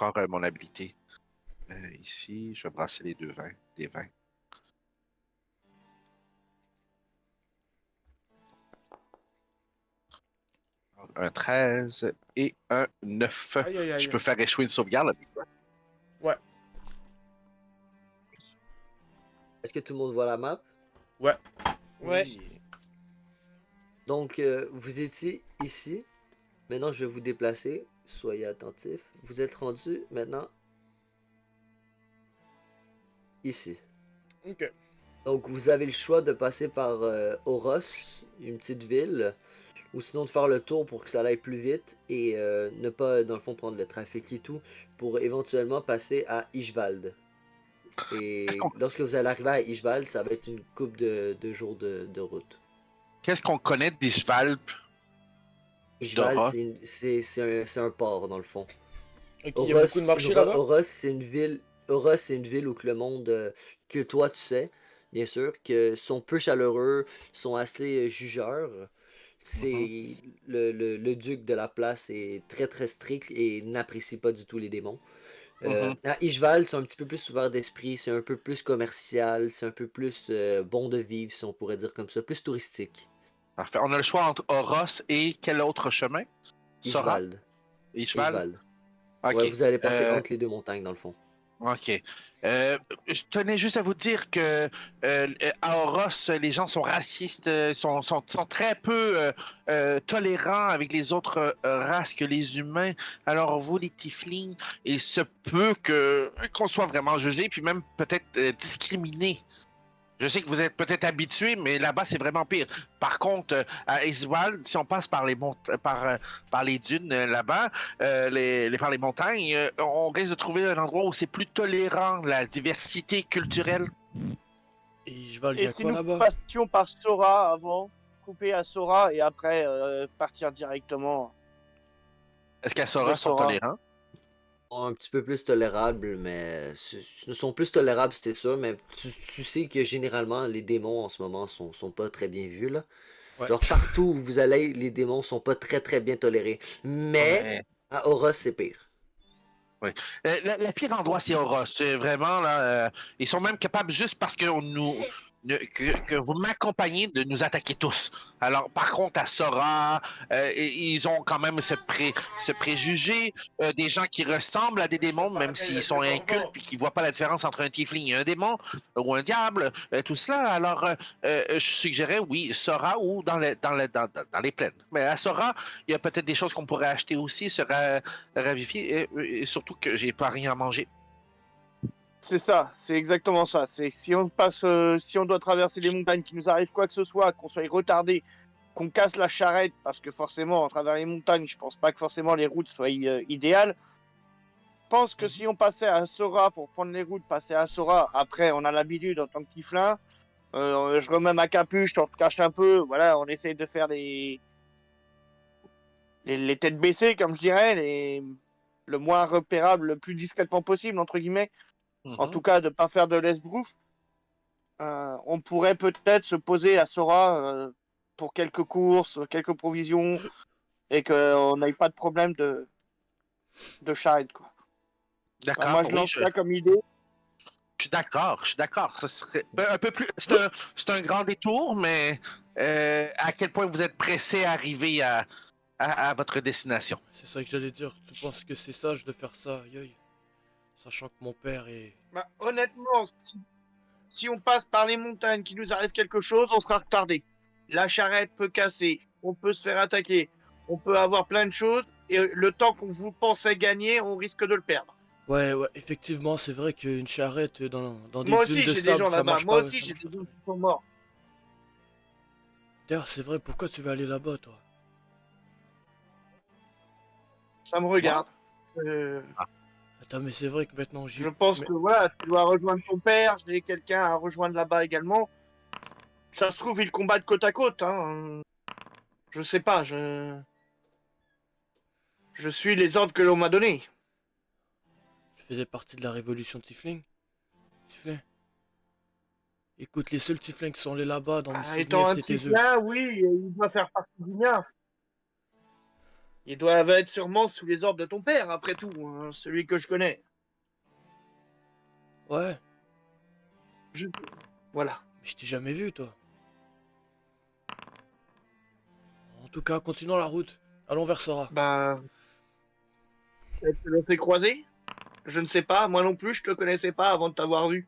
encore mon habilité. Ici, je vais brasser les des 20. Un 13 et un 9. Aïe, aïe, Je aïe. peux faire échouer une sauvegarde avec toi. Ouais, Est-ce que tout le monde voit la map? ouais. Ouais. Oui. Donc, vous étiez ici. Maintenant, je vais vous déplacer. Soyez attentifs. Vous êtes rendu maintenant ici. Ok. Donc, vous avez le choix de passer par Oros, une petite ville, ou sinon de faire le tour pour que ça aille plus vite et ne pas, dans le fond, prendre le trafic et tout, pour éventuellement passer à Ishvald. Qu'est-ce Et qu'on lorsque vous allez arriver à Ishvald, ça va être une coupe de jours de route. qu'est-ce qu'on connaît d'Ishvalp? Ishvald, Dora? c'est un port, dans le fond. Ok, il y a beaucoup de marchés là-bas? Oros, c'est une ville. Oros, c'est une ville où que le monde, que toi tu sais, bien sûr, que sont peu chaleureux, sont assez jugeurs. Mhm. C'est le duc de la place est très très strict et n'apprécie pas du tout les démons. Mhm. À Ishval, c'est un petit peu plus ouvert d'esprit, c'est un peu plus commercial, c'est un peu plus bon de vivre, si on pourrait dire comme ça, plus touristique. Parfait. On a le choix entre Oros et quel autre chemin? Sora? Ishvald. Ishval? Ishvald. Ouais, Ok. vous allez passer Euh, entre les deux montagnes dans le fond. ok. Je tenais juste à vous dire que à Oros, les gens sont racistes, sont très peu tolérants avec les autres races que les humains. Alors vous, les Tieflings, il se peut que qu'on soit vraiment jugé, puis même peut-être discriminé. Je sais que vous êtes peut-être habitués, mais là-bas, c'est vraiment pire. Par contre, à Iswald, si on passe par par les dunes là-bas, par les montagnes, on risque de trouver un endroit où c'est plus tolérant, la diversité culturelle. Et je valde, il y Et a si quoi nous là-bas? passions par Sora avant, couper à Sora et après partir directement Est-ce qu'à de Sora sont Sora? tolérants? Un petit peu plus tolérable, mais ce sont plus tolérables, c'est sûr, mais tu sais que généralement les démons en ce moment sont pas très bien vus là. Ouais. Genre partout où vous allez, les démons sont pas très très bien tolérés. Mais Ouais. à Aura, c'est pire. Oui. Le pire endroit, c'est Aura. C'est vraiment là. Ils sont même capables, juste parce que que vous m'accompagnez, de nous attaquer tous. Alors, par contre, à Sora, ils ont quand même ce préjugé des gens qui ressemblent à des démons, même s'ils sont incultes puis qui voient pas la différence entre un tiefling et un démon ou un diable, tout cela. Alors, je suggérais, oui, Sora ou dans les plaines. Mais à Sora, il y a peut-être des choses qu'on pourrait acheter aussi, ravifier, et surtout que j'ai pas rien à manger. C'est ça, c'est exactement ça. C'est si on passe, si on doit traverser les montagnes, qu'il nous arrive quoi que ce soit, qu'on soit retardé, qu'on casse la charrette, parce que forcément, à travers les montagnes, je pense pas que forcément les routes soient idéales. Je pense que si on passait à Sora pour prendre les routes, passer à Sora, après on a l'habitude en tant que tieflin, je remets ma capuche, on se cache un peu, voilà, on essaye de faire les têtes baissées, comme je dirais, le moins repérable, le plus discrètement possible, entre guillemets. En Mhm. tout cas, de ne pas faire de l'esbrouf. On pourrait peut-être se poser à Sora pour quelques courses, quelques provisions, et qu'on n'ait pas de problème de charrette, quoi. Enfin, D'accord, moi, je oui, lance ça comme idée. je suis d'accord, je suis d'accord. Ce serait un peu plus. C'est un grand détour, mais à quel point vous êtes pressé à arriver à votre destination? C'est ça que j'allais dire. Tu penses que c'est sage de faire ça, aïe aïe. Sachant que mon père est. Bah, honnêtement, si on passe par les montagnes, qu'il nous arrive quelque chose, on sera retardé. La charrette peut casser, on peut se faire attaquer, on peut avoir plein de choses, et le temps qu'on vous pensait gagner, on risque de le perdre. Ouais, ouais, effectivement, c'est vrai qu'une charrette dans des Moi dunes aussi, de j'ai des sable, gens ça là-bas. marche Moi pas, aussi, ça j'ai marche des pas gens très qui bien. sont morts. D'ailleurs, c'est vrai, pourquoi tu veux aller là-bas, toi? Ça me Moi? regarde. Euh, Ah, Attends, mais c'est vrai que maintenant je j'y. pense Mais que voilà, tu dois rejoindre ton père, j'ai quelqu'un à rejoindre là-bas également. Ça se trouve, ils combattent côte à côte. Hein. Je sais pas, je suis les ordres que l'on m'a donnés. tu faisais partie de la révolution Tifling? Tiflin? Écoute, les seuls Tiflins qui sont allés là-bas dans mes Ah, étant souvenirs, un c'était eux. typhlin, oui, il doit faire partie du mien. Ils doivent être sûrement sous les ordres de ton père, après tout, hein, celui que je connais. Ouais, Je- Voilà. mais je t'ai jamais vu, toi. En tout cas, continuons la route. Allons vers Sora. Bah, peut-être que l'on s'est croisés. Je ne sais pas, moi non plus, je te connaissais pas avant de t'avoir vu.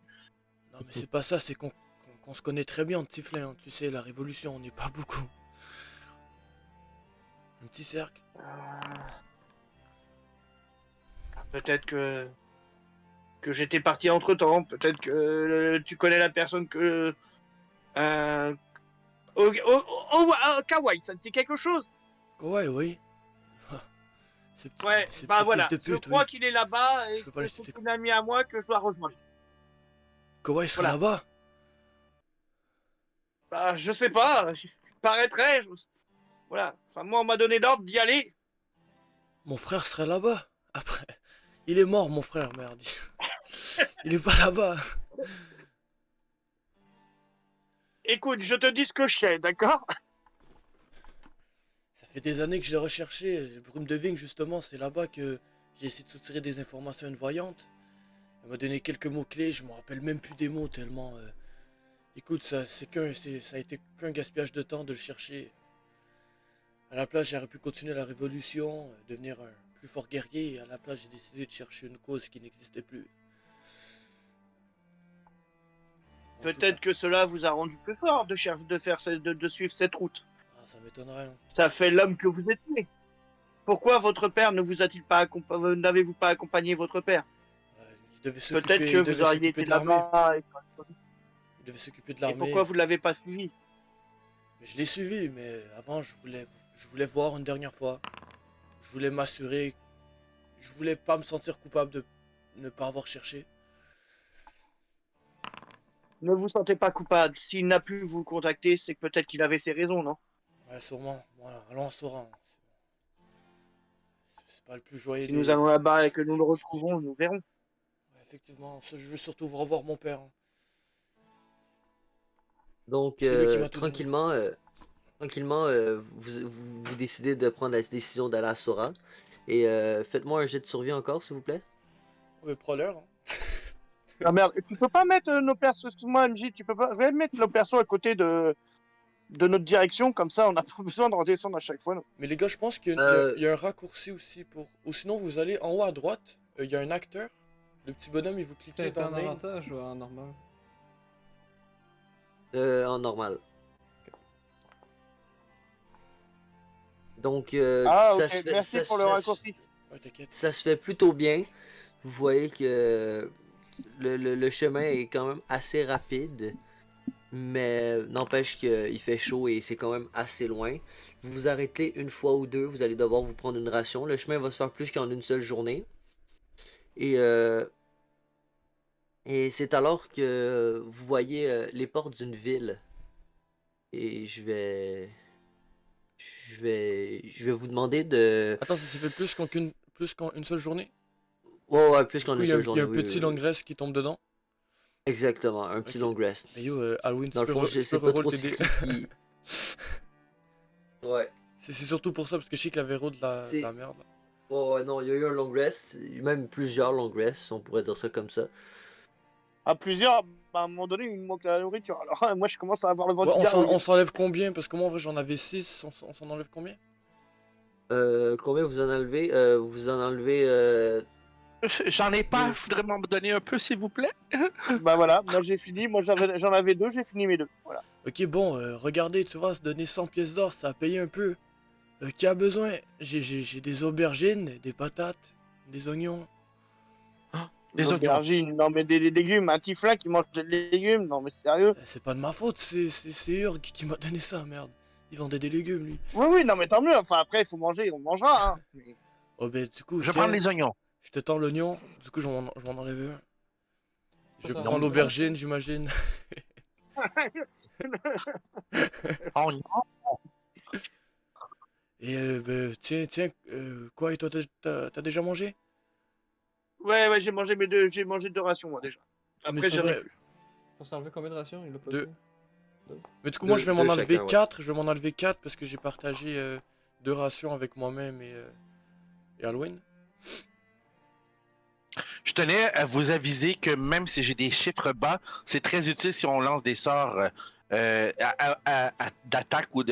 Non, mais c'est pas ça, c'est qu'on se connaît très bien, Tiflin. Hein. Tu sais, la révolution, on n'est pas beaucoup. Un petit cercle. Peut-être que j'étais parti entre temps. Peut-être que tu connais la personne que. Euh, Kawaii, ça te dit quelque chose? Ouais, oui. Ouais, C'est bah petit voilà. fils de Je pute, crois oui. qu'il est là-bas Je et peux pas que le c'est citer. un ami à moi que je dois rejoindre. Kawaii serait Voilà. là-bas. Bah, je sais pas. Il paraîtrait. Voilà. Enfin, moi, on m'a donné l'ordre d'y aller. Mon frère serait là-bas. Après, il est mort, mon frère, merde. Il est pas là-bas. Écoute, je te dis ce que je sais, d'accord? Ça fait des années que je l'ai recherché. Brume de Vigne, justement, c'est là-bas que j'ai essayé de soutirer des informations à une voyante. Elle m'a donné quelques mots-clés, je me rappelle même plus des mots tellement. Écoute, ça a été qu'un gaspillage de temps de le chercher. À la place, j'aurais pu continuer la révolution, devenir un plus fort guerrier. Et à la place, j'ai décidé de chercher une cause qui n'existait plus. En tout cas, Peut-être que cela vous a rendu plus fort de suivre cette route. ça m'étonnerait. Hein. Ça fait l'homme que vous êtes né. Pourquoi votre père ne vous a-t-il pas n'avez-vous pas accompagné votre père? Peut-être que Il vous devait auriez s'occuper été de l'armée. là-bas. Il devait s'occuper de Et pourquoi l'armée. vous ne l'avez pas suivi? Mais je l'ai suivi, mais avant, je voulais voir une dernière fois. Je voulais m'assurer. Je voulais pas me sentir coupable de ne pas avoir cherché. Ne vous sentez pas coupable. S'il n'a pu vous contacter, c'est que peut-être qu'il avait ses raisons, non? Ouais, sûrement. Voilà, allons en Sora. C'est pas le plus joyeux Si nous des. allons là-bas et que nous le retrouvons, nous verrons. Ouais, effectivement, je veux surtout revoir mon père. Hein. Donc, C'est lui qui m'a tout donné. tranquillement, vous décidez de prendre la décision d'aller à Sora. Et faites-moi un jet de survie encore, s'il vous plaît. Ouais, prends-leur. Hein. Ah merde, tu peux pas mettre nos persos, excuse-moi MJ, tu peux pas mettre nos persos à côté de notre direction, comme ça on n'a pas besoin de redescendre à chaque fois. Non. Mais les gars, je pense qu'il Euh, y a un raccourci aussi pour. Ou sinon, vous allez en haut à droite, il y a un acteur. Le petit bonhomme, il vous cliquez C'est dans un Name. avantage ou un normal? en normal. Donc, Ah ça ok, se fait, merci pour le raccourci. Ouais, t'inquiète. ça se fait plutôt bien. Vous voyez que le chemin est quand même assez rapide. Mais n'empêche qu'il fait chaud et c'est quand même assez loin. Vous vous arrêtez une fois ou deux, vous allez devoir vous prendre une ration. Le chemin va se faire plus qu'en une seule journée. Et, euh, et c'est alors que vous voyez les portes d'une ville. Et je vais vous demander de... Attends, ça s'est fait plus qu'en une seule journée? Ouais, ouais, plus Du qu'en coup, une il y a seule il y a journée, un oui, petit oui, oui. Langresse qui tombe dedans. Exactement, un petit Ok. long rest. Mais yo, Halloween, Dans le fond, je sais pas trop c'est qui... Ouais. C'est surtout pour ça, parce que je sais que la Véro de C'est- la merde. Là. Oh non, il y a eu un long rest, même plusieurs long rests, on pourrait dire ça comme ça. À plusieurs, bah, à un moment donné, il me manque la nourriture. Alors moi je commence à avoir le ventre Ouais, qui gargouille. on s'enlève combien? Parce que moi, en vrai, j'en avais 6. On s'en enlève combien? Combien vous en enlevez? Vous en enlevez... J'en ai pas, Deux. faudrait m'en donner un peu, s'il vous plaît. Bah voilà, moi j'ai fini, j'en avais deux, j'ai fini mes deux. Voilà. Ok, bon, regardez, tu vois, se donner 100 pièces d'or, ça a payé un peu. Qui a besoin? J'ai des aubergines, des patates, des oignons. Des oignons. Aubergines, non mais des légumes, un tiflin qui mange des légumes, non mais sérieux? C'est pas de ma faute, c'est Urg qui m'a donné ça, merde. Il vendait des légumes, lui. Oui, oui, non mais tant mieux, enfin après il faut manger, on mangera. Hein. Mais- Oh, ben, du coup, Je tiens, prends les oignons. je te tends l'oignon. Du coup, je m'en enlève un. Je Ça, prends non. l'aubergine, j'imagine. Oignons. Et tiens, quoi, et toi, t'as déjà mangé? Ouais, j'ai mangé deux rations moi déjà. Ah, mais Après c'est j'en ai vrai. plus. Pour s'enlever combien de rations? Il l'a pas Deux. dit. Mais du coup, moi, je vais m'en Deux enlever chacun, ouais. 4. Je vais m'en enlever 4 parce que j'ai partagé 2 rations avec moi-même et Halloween. Je tenais à vous aviser que même si j'ai des chiffres bas, c'est très utile si on lance des sorts d'attaque ou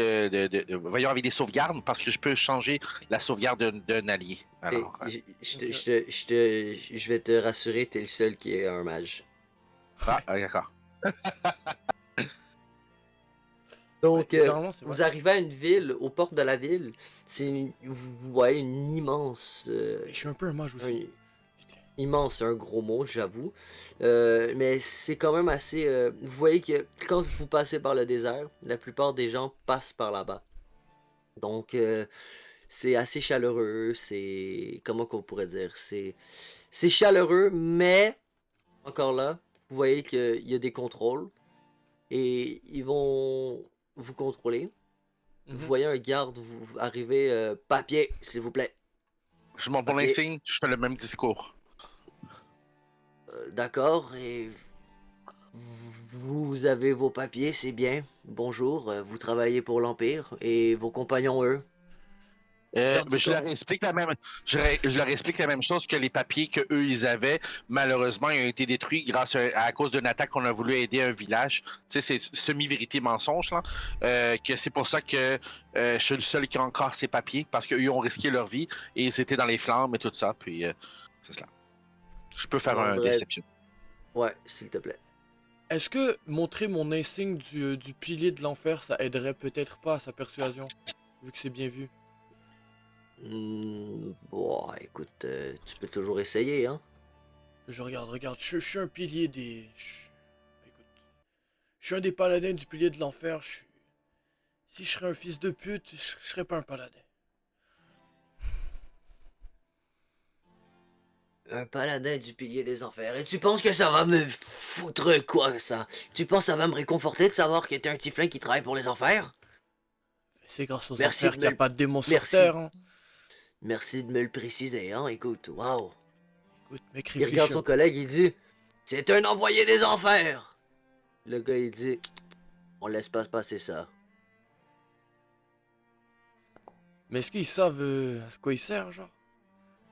voyons, avec des sauvegardes, parce que je peux changer la sauvegarde d'un allié. Et Alors, je vais te rassurer, t'es le seul qui est un mage. d'accord. Donc, Littéralement, c'est vrai. vous arrivez à une ville, aux portes de la ville. Vous voyez une immense, Je suis un peu un mage aussi. Putain. immense, c'est un gros mot, j'avoue. Mais c'est quand même assez. Vous voyez que quand vous passez par le désert, la plupart des gens passent par là-bas. Donc, c'est assez chaleureux. Comment qu'on pourrait dire? C'est chaleureux, mais encore là, vous voyez qu'il y a des contrôles et ils vont vous contrôler. Vous Mhm. voyez un garde vous arriver, papier, s'il vous plaît. Je monte mon Ok. insigne, je fais le même discours. D'accord, et vous avez vos papiers, c'est bien. Bonjour, vous travaillez pour l'Empire et vos compagnons, eux. Garde du Je leur corps. explique je leur explique la même chose que les papiers que eux ils avaient. Malheureusement, ils ont été détruits à cause d'une attaque qu'on a voulu aider un village. Tu sais, c'est semi-vérité mensonge là. Que c'est pour ça que je suis le seul qui a encore ces papiers parce qu'eux ont risqué leur vie et ils étaient dans les flammes et tout ça. Puis c'est cela. Je peux faire un Demanderais- déception. Ouais, s'il te plaît. Est-ce que montrer mon insigne du pilier de l'enfer, ça aiderait peut-être pas à sa persuasion, vu que c'est bien vu? Bon, écoute, tu peux toujours essayer, hein. Regarde, je suis un pilier des... Écoute, je suis un des paladins du pilier de l'enfer, Si je serais un fils de pute, je serais pas un paladin. Un paladin du pilier des enfers. Et tu penses que ça va me foutre quoi, ça? Tu penses que ça va me réconforter de savoir que t'es un tiefling qui travaille pour les enfers? C'est grâce aux Merci enfers de qu'il me n'y a le... pas de démons sur Merci. Terre, hein. Merci de me le préciser, hein. Écoute, waouh. Écoute, mec, Il regarde réfléchis. son collègue, il dit, c'est un envoyé des enfers. Le gars, il dit, on laisse pas passer ça. Mais est-ce qu'ils savent à quoi il sert, genre?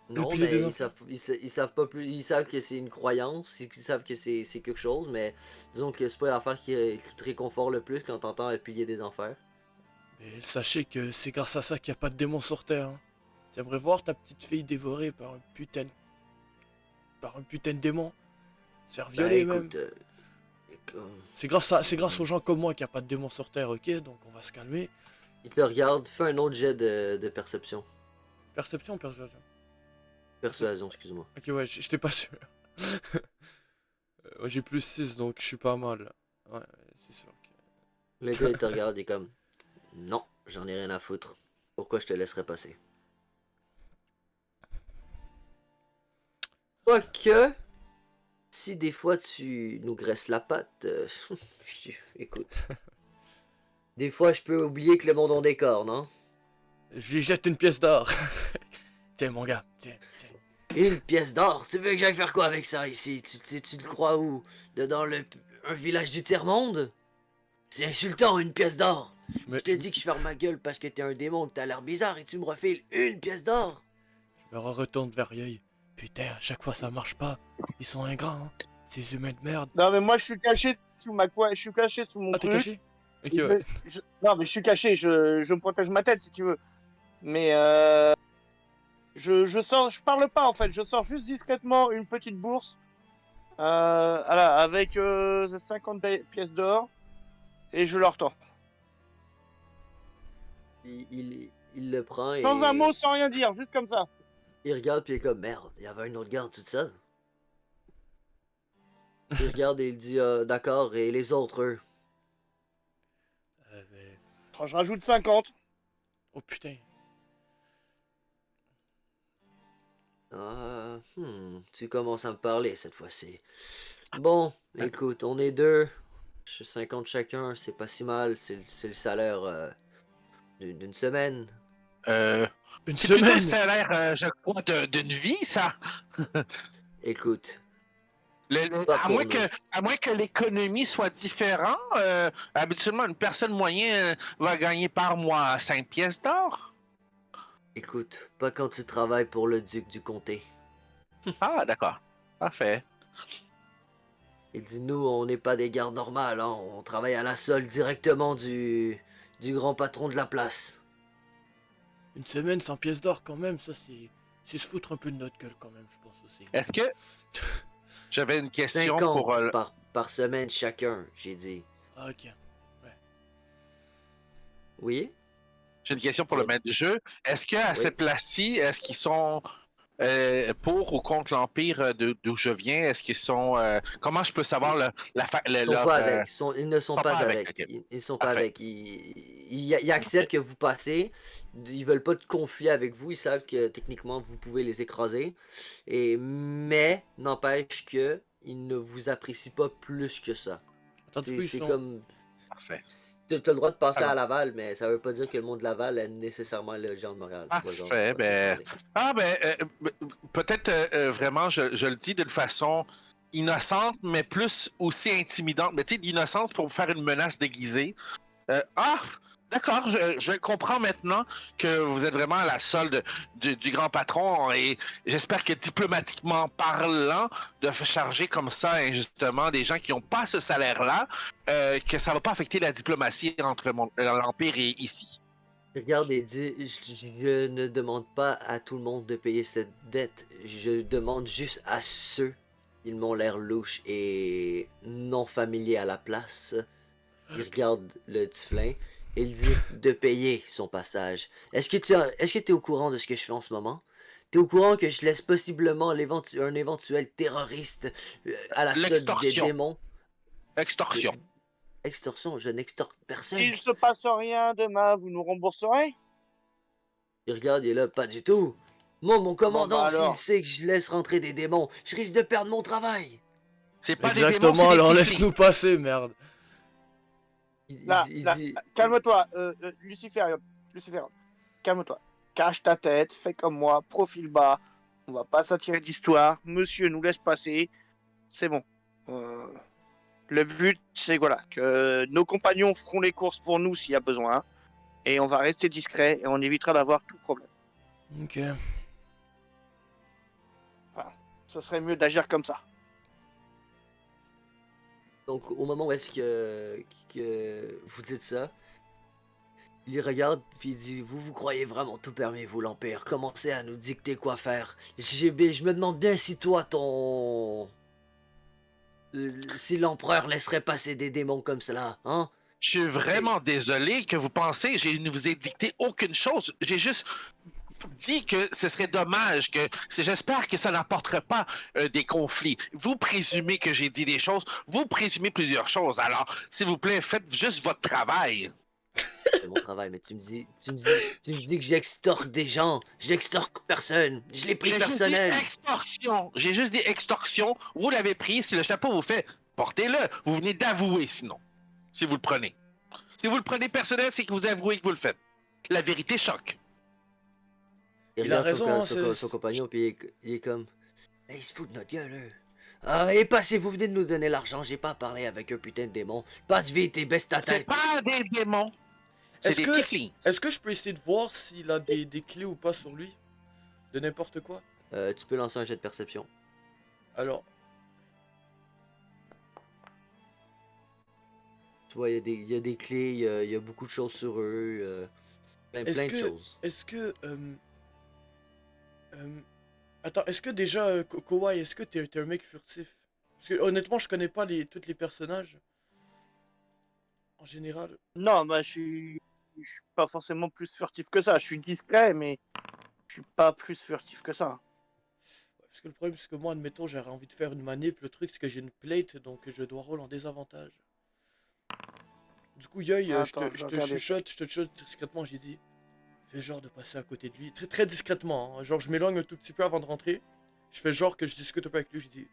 Le Non, pilier des mais enfers. ils savent pas plus. Ils savent que c'est une croyance, ils savent que c'est quelque chose, mais disons que c'est pas l'affaire qui te réconforte le plus quand t'entends le pilier des enfers. Mais sachez que c'est grâce à ça qu'il n'y a pas de démons sur Terre, hein. J'aimerais voir ta petite fille dévorée par un putain de démon. Se faire violer même. Écoute, C'est grâce aux gens comme moi qu'il n'y a pas de démons sur Terre, ok? Donc on va se calmer. il te regarde, fais un autre jet de perception. Perception ou persuasion? Persuasion, excuse-moi. Ok, ouais, j'étais pas sûr. Ouais, j'ai plus 6, donc je suis pas mal. Ouais, c'est sûr que... Le gars, il te regarde, il est comme, non, j'en ai rien à foutre. Pourquoi je te laisserais passer? Quoique, si des fois tu nous graisses la patte, écoute. Des fois, je peux oublier que le monde en décore, non? Je lui jette une pièce d'or. Tiens, mon gars, tiens. Une pièce d'or? Tu veux que j'aille faire quoi avec ça ici? Tu le crois où? Dans un village du tiers-monde? C'est insultant, une pièce d'or! Je me, Je te dis que je ferme ma gueule parce que t'es un démon, que t'as l'air bizarre et tu me refiles une pièce d'or! je me retourne vers Yeuil. Putain, à chaque fois ça marche pas. Ils sont ingrats, hein. Ces humains de merde. Non, mais moi, je suis caché sous je suis caché sous mon Ah, t'es truc. caché? Ok, ouais. Non, mais je suis caché, je me protège ma tête si tu veux. Mais je sors, je parle pas en fait, je sors juste discrètement une petite bourse voilà, avec 50 pièces d'or et je leur tends. Il le prend et Sans un mot, sans rien dire, juste comme ça. il regarde puis il est comme merde, il y avait une autre garde, tout ça. Il regarde et il dit d'accord, et les autres, eux? Mais- Quand je rajoute 50, Oh putain. Tu commences à me parler cette fois-ci. Bon, écoute, on est deux. Je suis 50 chacun, c'est pas si mal. C'est le salaire d'une semaine. Une C'est plutôt le semaine! salaire, je crois, d'une vie, ça. Écoute, Pas À pour moins nous. à moins que l'économie soit différente, habituellement, une personne moyenne va gagner par mois 5 pièces d'or. Écoute, pas quand tu travailles pour le duc du comté. Ah, d'accord. Parfait. Il dit, nous, on n'est pas des gardes normales, hein. On travaille à la solde directement du grand patron de la place. Une semaine sans pièces d'or quand même, ça c'est se foutre un peu de notre gueule quand même, je pense aussi. Est-ce que j'avais une question 50 pour... par semaine chacun, j'ai dit. Ah, ok. Oui? J'ai une question pour le maître du jeu. Est-ce qu'à Oui. cette place-ci, est-ce qu'ils sont pour ou contre l'Empire d'où je viens? Est-ce qu'ils sont... comment je peux savoir Ils sont leur... pas avec. Ils ne sont sont pas pas avec, avec. ok. Ils sont pas Parfait. avec. Ils acceptent que vous passez. Ils veulent pas de conflit avec vous. Ils savent que techniquement vous pouvez les écraser. Mais n'empêche que ils ne vous apprécient pas plus que ça. Attends, du coup, ils C'est sont... comme. Parfait. T'as le droit de passer à Alors, Laval, mais ça veut pas dire que le monde de Laval est nécessairement le genre de Montréal. Tu vois, genre, parfait. pas se Ben... parler. Ah, ben, peut-être vraiment, je le dis d'une façon innocente, mais plus aussi intimidante. Mais tu sais, d'innocence pour faire une menace déguisée. Ah, d'accord, je comprends maintenant que vous êtes vraiment à la solde du grand patron et j'espère que diplomatiquement parlant, de charger comme ça injustement des gens qui n'ont pas ce salaire-là, que ça va pas affecter la diplomatie entre l'Empire et ici. Regarde et dis, je ne demande pas à tout le monde de payer cette dette. Je demande juste à ceux qui m'ont l'air louche et non familiers à la place. Il regarde le Tiflin et il dit de payer son passage. Est-ce que tu es au courant de ce que je fais en ce moment? Tu es au courant que je laisse possiblement un éventuel terroriste à la solde des L'extorsion. démons? Extorsion. Extorsion, je n'extorque personne. S'il se passe rien demain, vous nous rembourserez? Il regarde, il est là, pas du tout. Moi, mon Bon, commandant, bah s'il alors. sait que je laisse rentrer des démons, je risque de perdre mon travail. C'est pas des démons, Exactement, c'est des alors tieflings. laisse-nous passer, merde. Là, Il là, dit, calme-toi, Lucifer, Lucifer, calme-toi. Cache ta tête, fais comme moi, profil bas. On va pas s'attirer d'histoire. Monsieur nous laisse passer. C'est bon. Euh, le but, c'est voilà, que nos compagnons feront les courses pour nous s'il y a besoin. Et on va rester discret et on évitera d'avoir tout problème. Ok. Enfin, ce serait mieux d'agir comme ça. donc, au moment où est-ce que vous dites ça, il regarde, puis il dit, vous croyez vraiment tout permis, vous, l'Empire? Commencez à nous dicter quoi faire. Je me demande bien si toi, si l'empereur laisserait passer des démons comme cela, hein? Je suis vraiment désolé que vous pensez, je ne vous ai dicté aucune chose. J'ai juste dit que ce serait dommage, que j'espère que ça n'apporterait pas des conflits. Vous présumez que j'ai dit des choses, vous présumez plusieurs choses. Alors, s'il vous plaît, faites juste votre travail. C'est mon travail, mais tu me dis que j'extorque des gens. J'extorque personne. Je l'ai pris J'ai juste dit personnel. extorsion. J'ai juste dit extorsion. Vous l'avez pris. Si le chapeau vous fait, portez-le. Vous venez d'avouer, sinon. Si vous le prenez. Si vous le prenez personnel, c'est que vous avouez que vous le faites. La vérité choque. Il Il a regarde raison, hein, son compagnon, puis il est comme... Hey, il se fout de notre gueule, eux. Ah, et passez, vous venez de nous donner l'argent, j'ai pas parlé avec un putain de démon. Passe vite et baisse ta C'est tête. pas des démons. C'est Est-ce des que, tieflings. est-ce que je peux essayer de voir s'il a des clés ou pas sur lui? De n'importe quoi? Tu peux lancer un jet de perception. Alors, Tu vois, il y a des clés, il y a beaucoup de choses sur eux, plein de choses. est-ce que, attends, est-ce que déjà, Kowai, est-ce que t'es un mec furtif? Parce que honnêtement, je connais pas tous les personnages. En général. Non, bah je suis pas forcément plus furtif que ça. Je suis discret, mais je suis pas plus furtif que ça. Parce que le problème, c'est que moi, admettons, j'aurais envie de faire une manip. Le truc, c'est que j'ai une plate, donc je dois roll en désavantage. Du coup, Yoy, Attends, je te chuchote discrètement, j'ai dit. Fais genre de passer à côté de lui. Très, très discrètement, hein. Genre, je m'éloigne un tout petit peu avant de rentrer. Je fais genre que je discute un peu avec lui, je dis.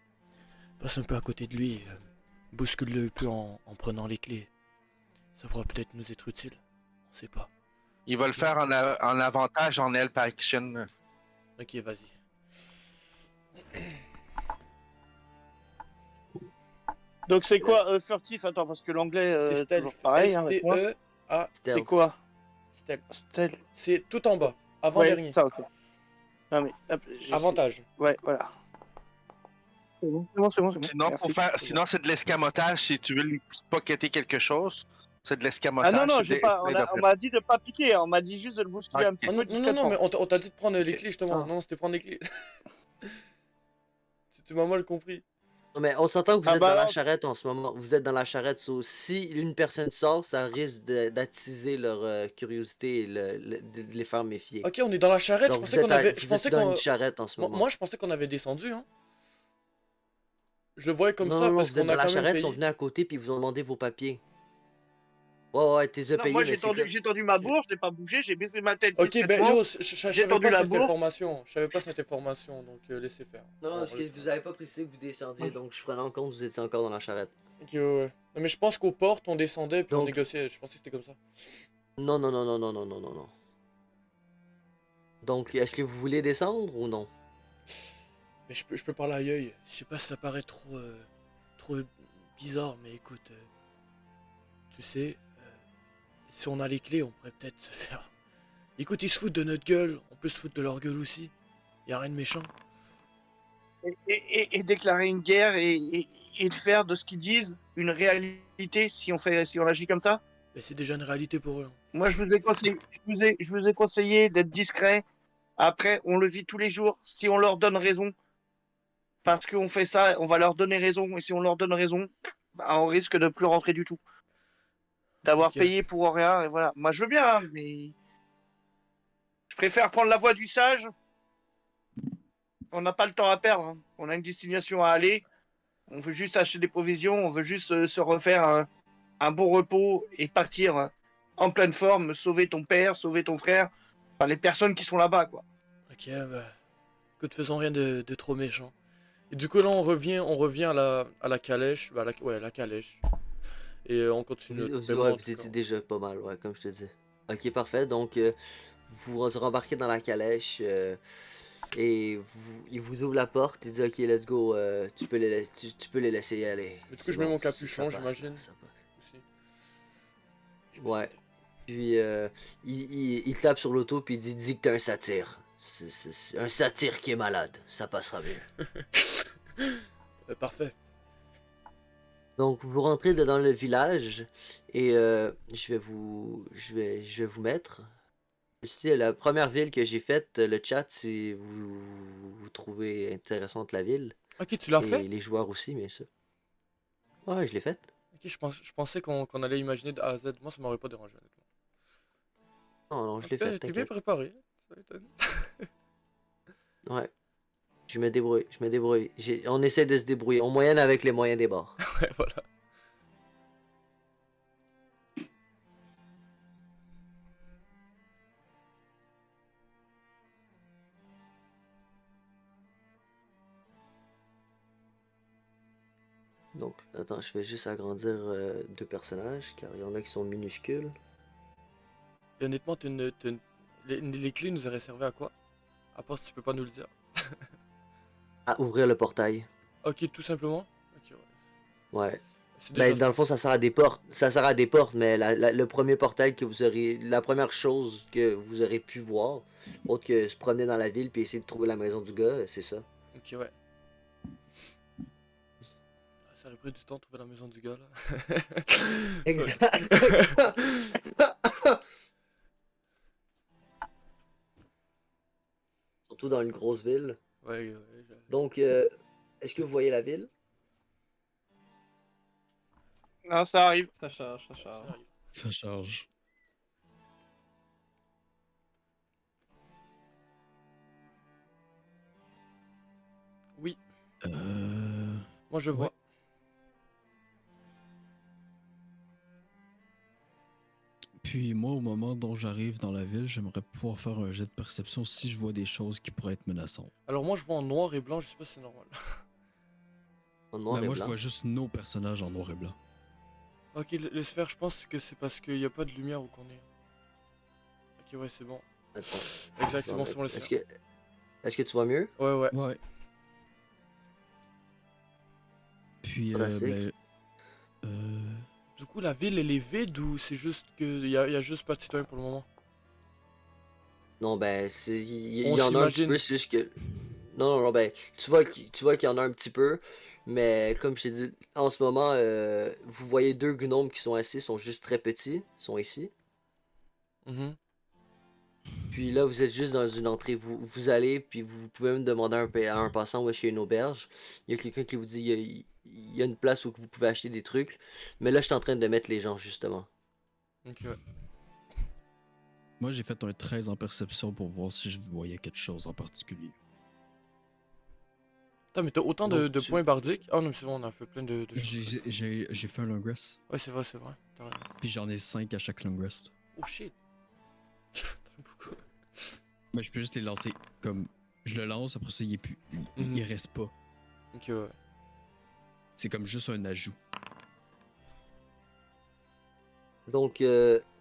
Passe un peu à côté de lui. Bouscule-le un peu en prenant les clés. Ça pourra peut-être nous être utile. On sait pas. Il va le faire en avantage en help action. Ok, vas-y. Donc c'est quoi furtif? Attends, parce que l'anglais, C'est stealth. toujours pareil. Hein, avec moi. S-T-E-A. C'est Stealth. quoi? Stealth. Stealth. C'est tout en bas. Avant-dernier. ça, ok. Non, mais, hop, Avantage. Ouais, voilà. C'est bon, c'est bon, c'est bon. Sinon, Merci, c'est sinon bon. c'est de l'escamotage si tu veux lui pocketer quelque chose. C'est de l'escamotage. Ah non, non, c'est j'ai de- pas, c'est de- on m'a dit de pas piquer, hein, on m'a dit juste de le bousculer un Ok. petit Oh, peu non, non, non, discrètement. mais on t'a dit de prendre les Ok. clés justement. Ah. Non, c'était prendre les clés. Tu m'as mal compris. Non, mais on s'entend que vous Ah êtes bah dans la alors- charrette en ce moment. Vous êtes dans la charrette. Si une personne sort, ça risque d'attiser leur curiosité et de les faire méfier. Ok, on est dans la charrette. Genre, Je pensais qu'on avait. Je vous pensais êtes dans qu'on. une charrette en ce moment. Moi, je pensais qu'on avait descendu. Hein. Je le voyais comme non, ça non, non, parce vous êtes qu'on dans a la quand même charrette, ils payé. sont venus à côté puis ils vous ont demandé vos papiers. Ouais, t'es Non, payé, moi mais c'est que... j'ai tendu ma bourse, je n'ai pas bougé, j'ai baissé ma tête Ok, ben discrètement. yo, je J'ai savais tendu pas la cette bourse. information. Je savais pas cette information, donc laissez faire. Non, Bon, parce que laisse vous faire. avez pas précisé que vous descendiez, donc je prenais en compte que vous étiez encore dans la charrette. Ok, ouais. Non, mais je pense qu'aux portes, on descendait puis on Donc- négociait. Je pensais que c'était comme ça. Non, non, non, non, non, non, non, non, non. Donc, est-ce que vous voulez descendre ou non? Mais je peux parler à l'œil. Je sais pas si ça paraît trop bizarre, mais écoute, tu sais, si on a les clés, on pourrait peut-être se faire. Écoute, ils se foutent de notre gueule, on peut se foutre de leur gueule aussi. Y a rien de méchant. Et déclarer une guerre et de faire de ce qu'ils disent une réalité si on agit comme ça. Mais c'est déjà une réalité pour eux. Hein. Moi, je vous ai conseillé, je vous ai conseillé d'être discret. Après, on le vit tous les jours. Si on leur donne raison, parce qu'on fait ça, on va leur donner raison. Et si on leur donne raison, bah, on risque de plus rentrer du tout. D'avoir Ok. payé pour rien. Et voilà. Moi, je veux bien, hein, mais je préfère prendre la voie du sage. On n'a pas le temps à perdre. Hein. On a une destination à aller. On veut juste acheter des provisions. On veut juste se refaire un bon repos et partir en pleine forme, sauver ton père, sauver ton frère, enfin les personnes qui sont là-bas, quoi. Ok, bah. Écoute, faisons rien de trop méchant. Et du coup, là, on revient à la calèche. Bah, ouais, la calèche. Et on continue notre paiement, Ouais, en vous tout étiez cas. déjà pas mal, ouais, comme je te dis. Ok, parfait. Donc, vous rembarquez dans la calèche et il vous ouvre la porte. Il dit, ok, let's go, tu peux les laisser y aller. Mais du coup, C'est je mets bon, mon ça capuchon, passe, là, j'imagine. ça passe. Aussi. Je me Ouais. suis- Puis, il tape sur l'auto puis il dit que t'es un satyre. C'est un satyre qui est malade. Ça passera bien. Parfait. Donc vous rentrez dans le village et je vais vous mettre. Ici, la première ville que j'ai faite, le chat, si vous trouvez intéressante la ville. Ok, tu l'as Et fait? les joueurs aussi, bien sûr. Ouais, je l'ai faite. Ok, je pensais qu'on allait imaginer de A à Z. Moi, ça m'aurait pas dérangé, honnêtement. Non, non, En je tout l'ai cas, faite, t'es bien t'inquiète. préparé. Ça étonne. Ouais, je me débrouille, je me débrouille. On essaie de se débrouiller. On moyenne avec les moyens des bords. Ouais, voilà. Donc, attends, je vais juste agrandir deux personnages, car il y en a qui sont minuscules. Et honnêtement, les clés nous auraient servi à quoi? À part si tu peux pas nous le dire. À ouvrir le portail. Ok, tout simplement. Ok, ouais. Ouais. C'est déjà Ben, dans le fond, ça sert à des portes. Ça sert à des portes, mais le premier portail que vous aurez. La première chose que vous aurez pu voir, autre que se promener dans la ville puis essayer de trouver la maison du gars, c'est ça. Ok, ouais. Ça aurait pris du temps de trouver la maison du gars, là. Exact. Surtout dans une grosse ville. Ouais, Donc, est-ce que vous voyez la ville? Non, ça arrive. Ça charge, ça ça charge. arrive. Ça charge. Oui, Euh... moi je vois. Ouais. Puis moi, au moment dont j'arrive dans la ville, j'aimerais pouvoir faire un jet de perception si je vois des choses qui pourraient être menaçantes. Alors moi je vois en noir et blanc, je sais pas si c'est normal. En noir Ben, et moi, je blanc. vois juste nos personnages en noir et blanc. Ok, le sphère, je pense que c'est parce qu'il n'y a pas de lumière où qu'on est. Ok, ouais, c'est bon. Attends, Exactement, c'est bon le est-ce sphère. que, est-ce que tu vois mieux? Ouais, ouais. Ouais. Puis, Classique. ben... Euh... Du coup, la ville, elle est vide ou c'est juste que y a juste pas de citoyens pour le moment? Non, ben, il On y en a un petit s'imagine. peu, c'est juste que. Non, ben, tu vois qu'il y en a un petit peu, mais comme je t'ai dit, en ce moment, vous voyez deux gnomes qui sont assis, sont juste très petits, sont ici. Mhm. Puis là, vous êtes juste dans une entrée. Vous allez, puis vous pouvez même demander à un passant où est-ce qu'il y a une auberge. Il y a quelqu'un qui vous dit il y a une place où vous pouvez acheter des trucs. Mais là, je suis en train de mettre les gens, justement. Ok, ouais. Moi, j'ai fait un 13 en perception pour voir si je voyais quelque chose en particulier. Putain, mais t'as autant Donc, de points bardiques? Ah non, mais c'est bon, on a fait plein de choses. J'ai fait un long rest, Ouais, c'est vrai, c'est vrai. T'as raison. puis j'en ai 5 à chaque long rest. Oh shit. T'en as beaucoup. Mais je peux juste les lancer comme. Je le lance, après ça, il est plus. Mhm. Il reste pas. Ok, ouais. C'est comme juste un ajout. donc,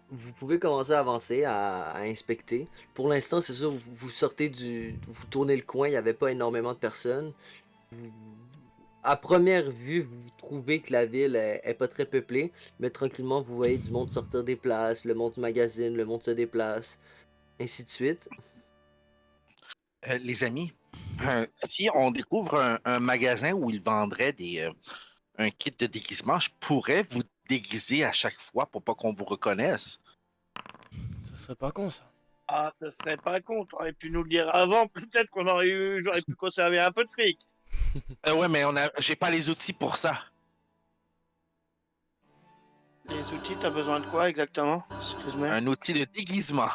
vous pouvez commencer à avancer, à inspecter. Pour l'instant, c'est sûr, vous sortez vous tournez le coin, il n'y avait pas énormément de personnes. Vous- À première vue, vous trouvez que la ville est pas très peuplée, mais tranquillement, vous voyez du monde sortir des places, le monde du magazine, le monde se déplace, ainsi de suite. Les amis, si on découvre un magasin où ils vendraient un kit de déguisement, je pourrais vous déguiser à chaque fois pour pas qu'on vous reconnaisse. Ça serait pas con, ça. Ah, ça serait pas con, t'aurais pu nous le dire avant, peut-être qu'on aurait eu, j'aurais pu conserver un peu de fric. Ouais, mais j'ai pas les outils pour ça. Les outils, t'as besoin de quoi exactement? Excuse-moi. Un outil de déguisement.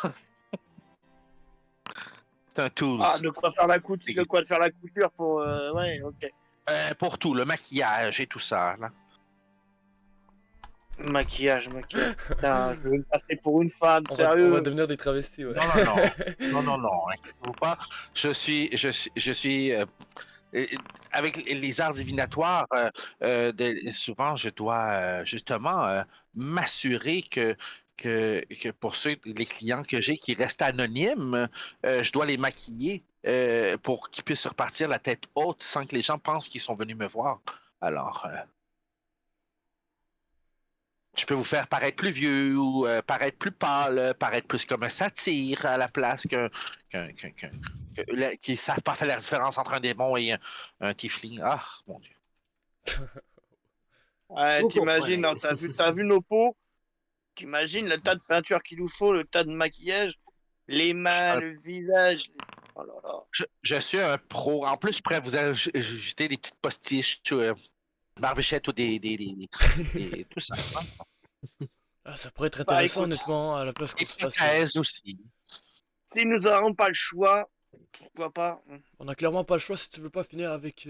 C'est un tools. Ah, de quoi faire la couture, de quoi faire la couture pour, ouais, ok. Pour tout, le maquillage et tout ça. Là. Maquillage, maquillage. Putain, je vais me passer pour une femme, On va sérieux. devenir des travestis, ouais. Non, non, non. Non, non, non. Inquiétez-vous pas. Je suis euh, avec les arts divinatoires, souvent, je dois justement m'assurer que pour les clients que j'ai qui restent anonymes, je dois les maquiller pour qu'ils puissent repartir la tête haute sans que les gens pensent qu'ils sont venus me voir. Alors, je peux vous faire paraître plus vieux ou paraître plus pâle, paraître plus comme un satyre à la place qui ne savent pas faire la différence entre un démon et un tiefling. Ah, mon Dieu. Ouais, Vous t'imagines, comprenez. non, t'as vu nos peaux? T'imagines le tas de peinture qu'il nous faut, le tas de maquillage, les mains, le visage. Oh là là. Je suis un pro. En plus, je pourrais vous ajouter des petites postiches, barbichettes ou tout ça. Hein. Ah, ça pourrait être Bah intéressant, écoute, honnêtement, à la place qu'on Des se fasse. prothèses aussi. si nous n'aurons pas le choix, pourquoi pas? On a clairement pas le choix si tu veux pas finir avec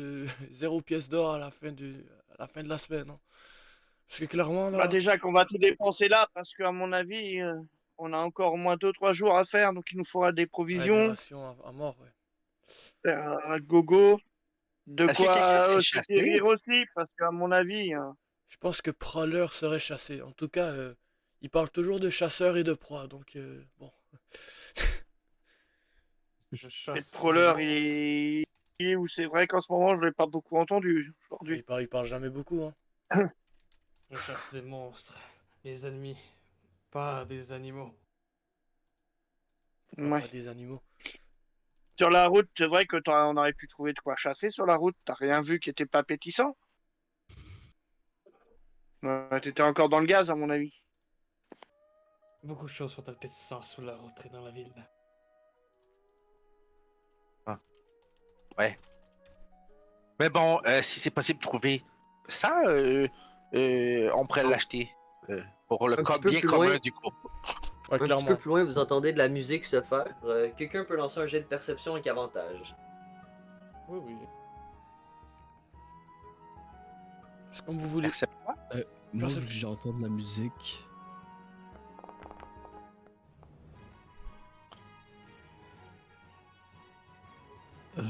0 pièce d'or à la fin de la semaine. Hein. Parce que clairement, Bah là, déjà qu'on va tout dépenser là, parce qu'à mon avis, on a encore au moins 2 3 jours à faire, donc il nous faudra des ouais, des provisions, rations à mort, ouais. gogo, de Est-ce que quelqu'un quoi sait se chasser? guérir aussi, parce qu'à mon avis, Je pense que Prowler serait chassé. En tout cas, il parle toujours de chasseur et de proie, donc bon. Je et le chasse des proleur, monstres. il est où c'est vrai qu'en ce moment, je l'ai pas beaucoup entendu aujourd'hui. Il parle jamais beaucoup, hein. Je chasse des monstres. Les ennemis. Pas des animaux. Pourquoi Ouais. pas des animaux? Sur la route, c'est vrai que on aurait pu trouver de quoi chasser sur la route. T'as rien vu qui était pas appétissant? T'étais encore dans le gaz, à mon avis. Beaucoup de choses sont appétissantes sous la route et dans la ville. Ah, ouais. Mais bon, si c'est possible de trouver ça, on pourrait Donc, l'acheter pour le un cas petit peu bien plus loin, commun du groupe. Ouais, un petit peu clairement. plus loin, vous entendez de la musique se faire. Quelqu'un peut lancer un jet de perception avec avantage. Oui, oui. C'est comme vous voulez. Perception. Moi, vu que Perception. j'entends de la musique.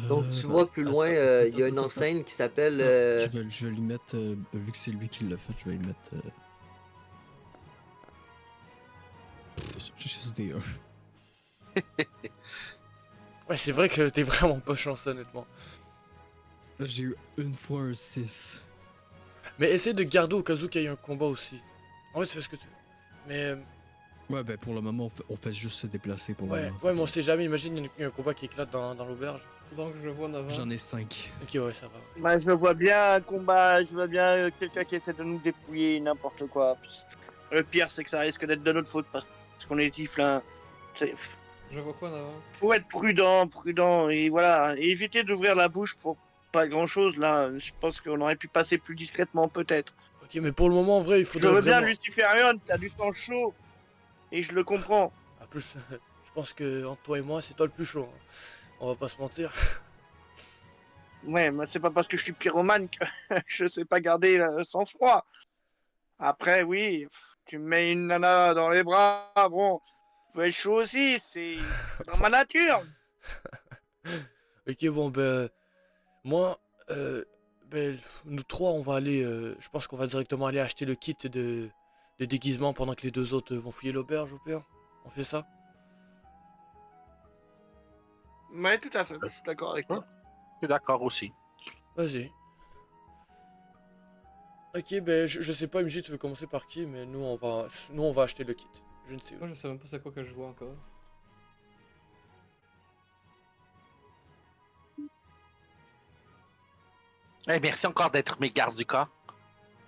Donc, tu vois plus loin, il y a une Attends. enseigne qui s'appelle. Je vais lui mettre. Vu que c'est lui qui l'a fait, je vais lui mettre. Juste des 1. Ouais, c'est vrai que t'es vraiment pas chanceux, honnêtement. J'ai eu une fois un 6. Mais essaie de garder au cas où qu'il y ait un combat aussi. En vrai, tu fais ce que tu veux. Mais Ouais, ben pour le moment, on fait juste se déplacer pour le Ouais, moment. ouais, mais on sait jamais, imagine, il y a un combat qui éclate dans l'auberge. Donc je vois en avant. J'en ai 5. Ok, ouais, ça va. Bah, je vois bien un combat, je vois bien quelqu'un qui essaie de nous dépouiller, n'importe quoi. Le pire, c'est que ça risque d'être de notre faute parce qu'on est tiflin. Je vois quoi en avant? Faut être prudent, et voilà. Et éviter d'ouvrir la bouche pour pas grand chose là. Je pense qu'on aurait pu passer plus discrètement, peut-être. Ok, mais pour le moment, en vrai, il Je faudrait veux bien vraiment... Luciferion, t'as du sang chaud. Et je le comprends. En plus, je pense que entre toi et moi, c'est toi le plus chaud. Hein. On va pas se mentir. Ouais, mais c'est pas parce que je suis pyromane que je sais pas garder le sang-froid. Après, oui, tu me mets une nana dans les bras, bon, je peux être chaud aussi, c'est dans ma nature. Ok, bon, ben... Moi, ben, nous trois, on va aller... je pense qu'on va directement aller acheter le kit de déguisement pendant que les deux autres vont fouiller l'auberge, au pire. On fait ça? Ouais, tout à fait, je suis d'accord avec toi. Je suis d'accord aussi. Vas-y. Ok, ben, je sais pas, MJ, tu veux commencer par qui, mais nous, on va acheter le kit. Je ne sais Moi où. je sais même pas c'est quoi que je vois encore. Eh, merci encore d'être mes gardes du corps.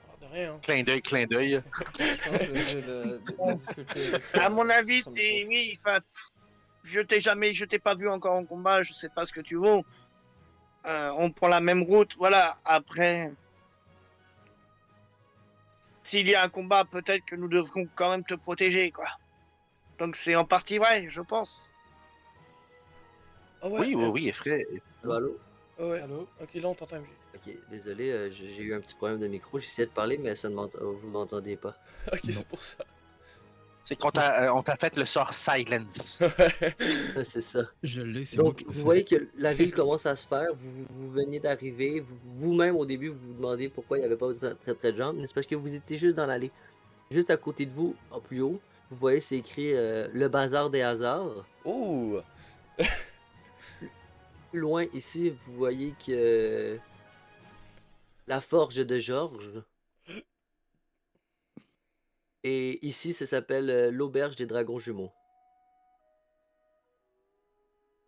Ah, de rien. Hein. Clin d'œil, clin d'œil. Je pense que j'ai la difficulté avec, À mon avis, ça me c'est faut. oui, enfin, je t'ai pas vu encore en combat, je sais pas ce que tu vaux. On prend la même route, voilà. Après, s'il y a un combat, peut-être que nous devrons quand même te protéger, quoi. Donc c'est en partie vrai, je pense. Ah ouais, Oui, oui, oui, effrayé. Allô? ah ouais. Allô? Ok, là, on t'entend, MJ. Ok, désolé, j'ai eu un petit problème de micro. J'essayais de parler, mais vous m'entendiez pas. Ok, Non. c'est pour ça. C'est qu'on on t'a fait le sort Silence. C'est ça. Je l'ai, c'est moi Donc, qui l'ai vous fait. voyez que la ville commence à se faire. Vous veniez d'arriver. Vous-même, au début, vous vous demandez pourquoi il n'y avait pas très de gens. Mais c'est parce que vous étiez juste dans l'allée. Juste à côté de vous, en plus haut, vous voyez, c'est écrit le bazar des hasards. Oh! Plus loin, ici, vous voyez que la forge de Georges. Et ici, ça s'appelle l'auberge des dragons jumeaux.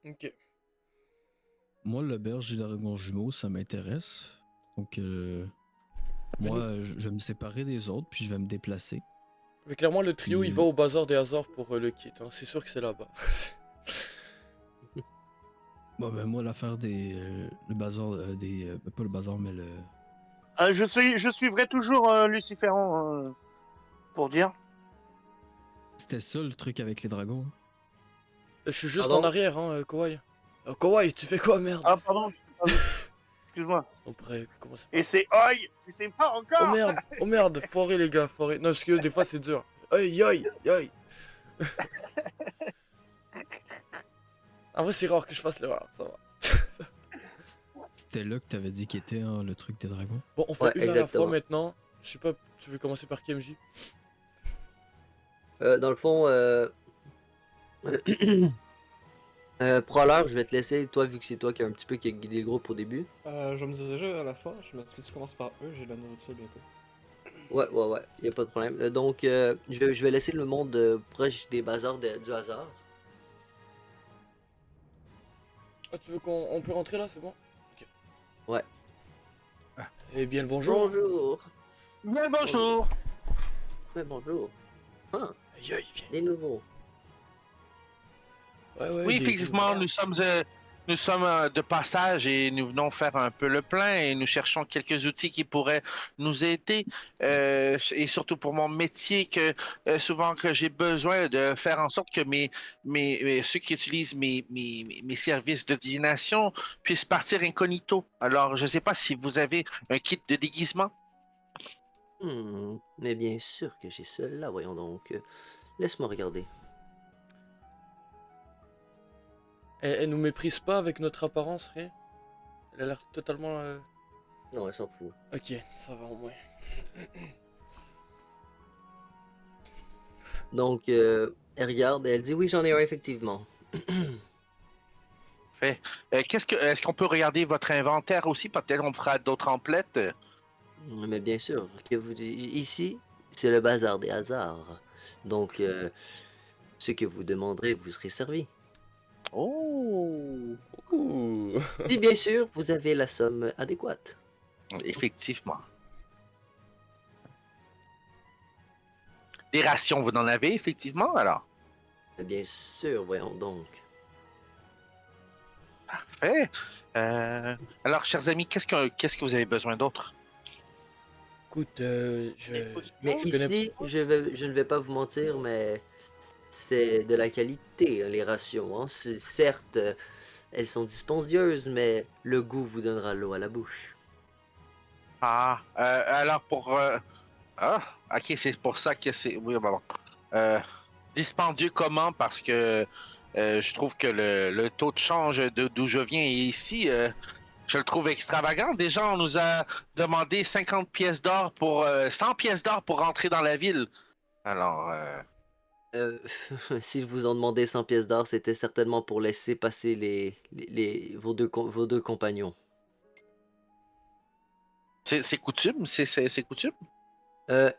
Ok. Moi, l'auberge et dragon jumeau, ça m'intéresse. Donc, Mais moi, je vais me séparer des autres, puis je vais me déplacer. Mais clairement, le trio, il Puis- va au bazar des hasards pour le kit. Hein. C'est sûr que c'est là-bas. Bon, ben, moi, l'affaire le bazar, pas le bazar, mais le. Je suivrai toujours Luciféron pour dire. C'était ça le truc avec les dragons. Hein? Je suis juste Pardon? en arrière, hein, Kawaii. Kawaii, tu fais quoi, merde? Ah, pardon, je t'ai pas vu. Excuse-moi. On pourrait commencer. Et c'est Oi, tu sais pas Oh encore. merde, foiré les gars, foiré. Non, parce que des fois c'est dur. Aïe, aïe, aïe. En vrai, c'est rare que je fasse l'erreur, ça va. C'était là que t'avais dit qu'il était hein, le truc des dragons. Bon, on fait Ouais, une à la exactement. fois maintenant. Je sais pas, tu veux commencer par KMJ? Dans le fond, Proleur, je vais te laisser, toi, vu que c'est toi qui a un petit peu qui a guidé le groupe au début. Je vais me diriger à la forge, mais tu commences par eux, j'ai la nourriture bientôt. Ouais, y a pas de problème. Donc, je vais laisser le monde proche des bazars du hasard. Ah, tu veux qu'on peut rentrer là, c'est bon? Ok. Ouais. Eh bien, le bonjour. Bonjour. Bien, bonjour. Ouais, bonjour. Ah, Aïe, aïe, viens. des nouveaux. Ouais, ouais, Oui, des- effectivement, nous sommes de passage et nous venons faire un peu le plein et nous cherchons quelques outils qui pourraient nous aider et surtout pour mon métier que souvent que j'ai besoin de faire en sorte que ceux qui utilisent mes services de divination puissent partir incognito. Alors, je ne sais pas si vous avez un kit de déguisement. Mais bien sûr que j'ai cela, voyons donc. Laisse-moi regarder. Elle nous méprise pas avec notre apparence, rien? Elle a l'air totalement... Non, elle s'en fout. Ok, ça va au moins. Donc, elle regarde et elle dit oui, j'en ai un, effectivement. Fait. Est-ce qu'on peut regarder votre inventaire aussi? Peut-être on fera d'autres emplettes. Mais bien sûr, ici, c'est le bazar des hasards. Donc, Ce que vous demanderez vous serez servi. Oh, Ouh. Si bien sûr vous avez la somme adéquate. effectivement. Des rations, vous en avez, effectivement, alors? Bien sûr, voyons donc. Parfait. Alors, chers amis, qu'est-ce que vous avez besoin d'autre? Écoute, Mais je connais. ici, je ne vais pas vous mentir, mais c'est de la qualité, hein, les rations. Hein. Certes, elles sont dispendieuses, mais le goût vous donnera l'eau à la bouche. Ah, alors Ah, ok, c'est pour ça que c'est... Oui, bon. Dispendieux comment? Parce que je trouve que le taux de change d'où je viens et ici, je le trouve extravagant. Déjà, on nous a demandé 50 pièces d'or 100 pièces d'or pour rentrer dans la ville. Alors, Euh, si je vous en demandais 100 pièces d'or, c'était certainement pour laisser passer vos deux compagnons. c'est coutume? C'est coutume?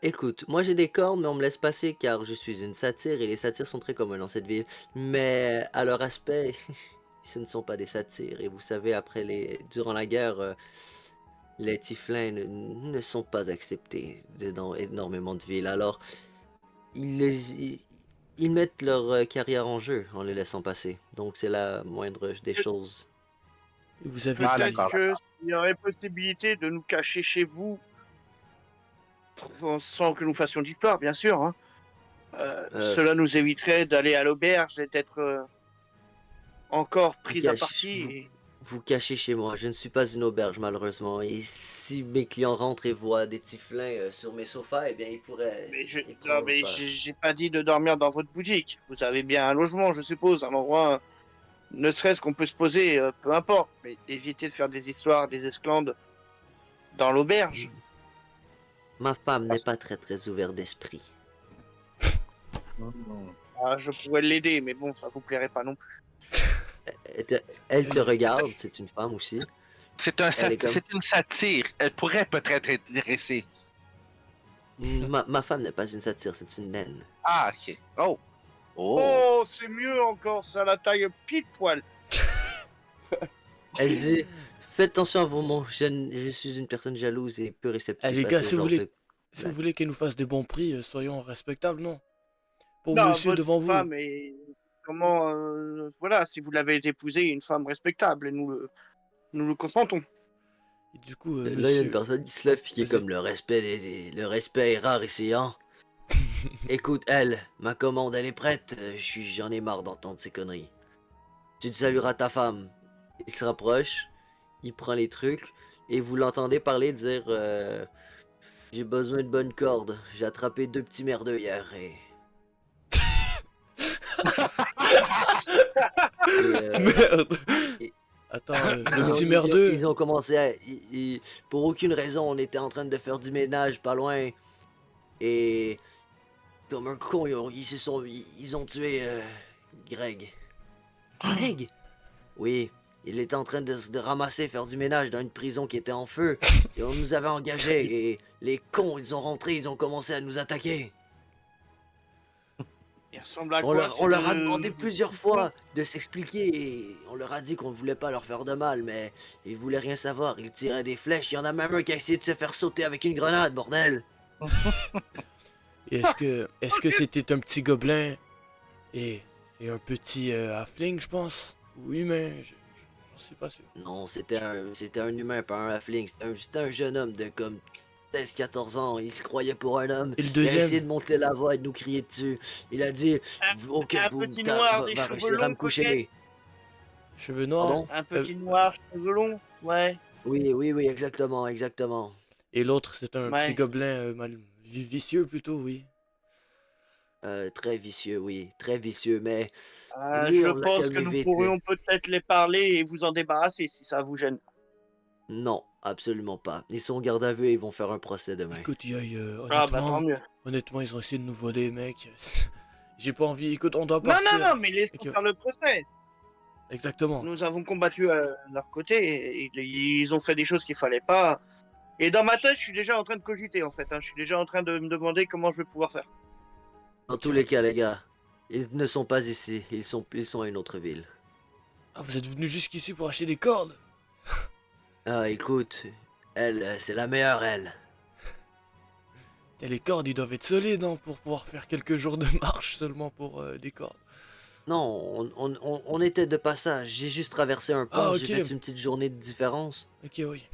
Écoute, moi j'ai des cornes, mais on me laisse passer car je suis une satyre et les satyres sont très communs dans cette ville. Mais à leur aspect, ce ne sont pas des satyres. Et vous savez, durant la guerre, les Tieflings ne sont pas acceptés dans énormément de villes. Alors, ils mettent leur carrière en jeu en les laissant passer. Donc c'est la moindre des choses. Vous avez Ah, des... d'accord. Peut-être qu'il y aurait possibilité de nous cacher chez vous sans que nous fassions d'histoire, bien sûr. Hein. Euh, Cela nous éviterait d'aller à l'auberge et d'être encore pris à cache- partie. vous- Et- Vous cachez chez moi, je ne suis pas une auberge malheureusement. Et si mes clients rentrent et voient des Tieflings sur mes sofas, eh bien ils pourraient Mais y non, prendre mais part. j'ai pas dit de dormir dans votre boutique. Vous avez bien un logement, je suppose, un endroit, ne serait-ce qu'on peut se poser, peu importe. Mais évitez de faire des histoires, des esclandres dans l'auberge. Ma femme n'est pas très ouverte d'esprit. Ah, je pourrais l'aider, mais bon, ça vous plairait pas non plus. Elle te regarde, c'est une femme aussi. Elle est comme C'est une satire. Elle pourrait peut-être être intéressée. ma femme n'est pas une satyre, c'est une naine. Ah, ok. Oh. Oh. Oh, c'est mieux encore, ça la taille pile poil. Elle dit faites attention à vos mots, je suis une personne jalouse et peu Eh, réceptive les à gars, ce si vous genre voulez, de. si vous voulez qu'elle nous fasse des bons prix, soyons respectables, non? Pour Non, monsieur votre devant vous. femme est comment, voilà, si vous l'avez épousée, une femme respectable, et nous le consentons. Et du coup, Là, il y a une monsieur. personne qui se lève qui est Vas-y. comme le respect est rare ici, hein. Écoute, elle, ma commande, elle est prête. J'en ai marre d'entendre ces conneries. Tu te salueras ta femme. Il se rapproche, il prend les trucs, et vous l'entendez parler dire j'ai besoin de bonnes cordes. J'ai attrapé 2 petits merdeux hier et. Merde! et- Attends, le Ils ont, petit ils ont- merdeux. ils ont commencé à. Pour aucune raison, on était en train de faire du ménage pas loin. Et. Comme un con, ils ont tué Greg. Greg? Oui, il était en train de ramasser, faire du ménage dans une prison qui était en feu. Et on nous avait engagés. Et les cons, ils ont rentré, ils ont commencé à nous attaquer. Il ressemble à On quoi leur, on leur a demandé plusieurs fois de s'expliquer et on leur a dit qu'on ne voulait pas leur faire de mal, mais ils voulaient rien savoir. Ils tiraient des flèches. Il y en a même un qui a essayé de se faire sauter avec une grenade, bordel. Et est-ce que c'était un petit gobelin et, et un petit halfling, je pense? Ou humain? J'en suis pas sûr. Non, c'était un humain, pas un halfling. C'était un jeune homme de comme 13-14 ans. Il se croyait pour un homme. Et le Il a essayé deuxième? de monter la voix et de nous crier dessus. Il a dit ok, un vous petit noir, des va cheveux réussir à longs, me coucher. Cheveux noirs? Pardon? Un petit noir, cheveux longs, ouais. Oui, exactement. Et l'autre, c'est un Ouais. petit gobelin vicieux plutôt, oui. Très vicieux, oui, très vicieux, mais Je lui, on l'a pense que calmé nous vite. pourrions peut-être les parler et vous en débarrasser si ça vous gêne. Non, absolument pas. Ils sont en garde à vue et ils vont faire un procès demain. Écoute, Ah bah tant mieux. honnêtement, ils ont essayé de nous voler, mec. J'ai pas envie. Écoute, on doit Non, partir. non, mais laissons Ok. faire le procès. Exactement. Nous avons combattu à leur côté et ils ont fait des choses qu'il fallait pas. Et dans ma tête, je suis déjà en train de cogiter en fait. Hein. Je suis déjà en train de me demander comment je vais pouvoir faire. Dans tous les cas, les gars, Ils ne sont pas ici, ils sont à une autre ville. Ah, vous êtes venu jusqu'ici pour acheter des cordes? Ah, écoute, elle, c'est la meilleure, elle. Et les cordes, ils doivent être solides, hein, pour pouvoir faire quelques jours de marche seulement pour des cordes. Non, on était de passage. J'ai juste traversé un Ah, pont, j'ai ok. fait une petite journée de différence. Ok, oui.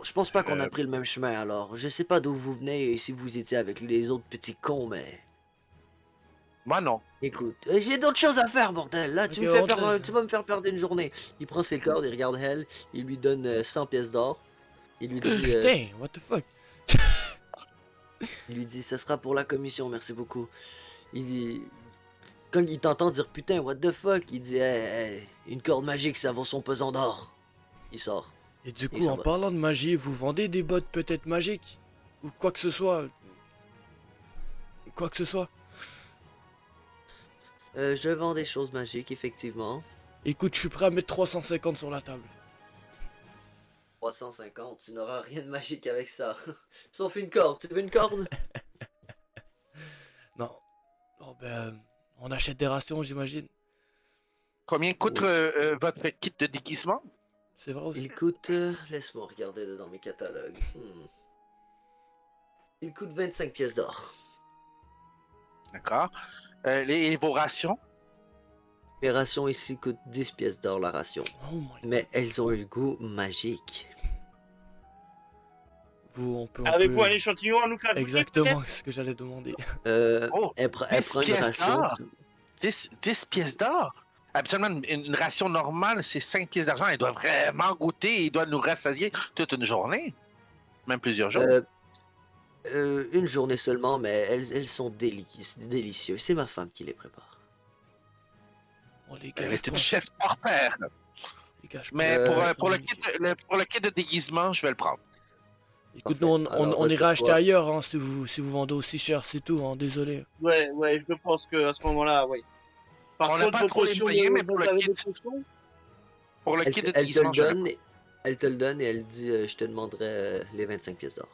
Je pense pas qu'on a Euh, pris le même chemin alors. Je sais pas d'où vous venez et si vous étiez avec les autres petits cons, mais. Moi, non. Écoute, j'ai d'autres choses à faire, bordel. Là, Ok, rentre, tu vas me faire perdre une journée. Il prend ses cordes, il regarde elle, il lui donne 100 pièces d'or. Il lui dit, Putain, what the fuck? ça sera pour la commission, merci beaucoup. Il dit, quand il t'entend dire putain, what the fuck, il dit, une corde magique, ça vaut son pesant d'or. Il sort. Et du Et coup, ça en va. parlant de magie, vous vendez des bottes peut-être magiques? Ou quoi que ce soit? Quoi que ce soit? Je vends des choses magiques, effectivement. Écoute, je suis prêt à mettre 350 sur la table. 350, tu n'auras rien de magique avec ça. Sauf une corde. Tu veux une corde? Non. Non, ben, on achète des rations, j'imagine. Combien coûte Oui. votre kit de déguisement? C'est vrai aussi. Il coûte... laisse-moi regarder dans mes catalogues. Il coûte 25 pièces d'or. D'accord. Vos rations? Les rations ici coûtent 10 pièces d'or la ration. Oh my Mais elles ont le goût magique. Vous, on peut... Avez-vous un échantillon à nous faire goûter, Exactement peut-être ce que j'allais demander. Oh, Elle 10 prend une pièces ration. d'or? 10 pièces d'or? Absolument, une ration normale, c'est 5 pièces d'argent. Elle doit vraiment goûter. Il doit nous rassasier toute une journée. Même plusieurs jours. Une journée seulement, mais elles sont délicieuses. C'est ma femme qui les prépare. Bon, les gars, Elle je est une pense... chef hors pair. Les gars, je Mais pense qu'on va pour le communiquer. pour le kit de déguisement, je vais le prendre. Écoute, Parfait. nous, Alors, on ira votre acheter choix. ailleurs, hein, si vous vendez aussi cher, c'est tout, hein, désolé. Ouais, je pense que à ce moment-là, oui. Par On n'a contre, pas vos trop les potions moyens, mais vous avez des potions? pour le kit de Elle te le déguisement, je le donne. Elle te le donne et elle dit je te demanderai les 25 pièces d'or.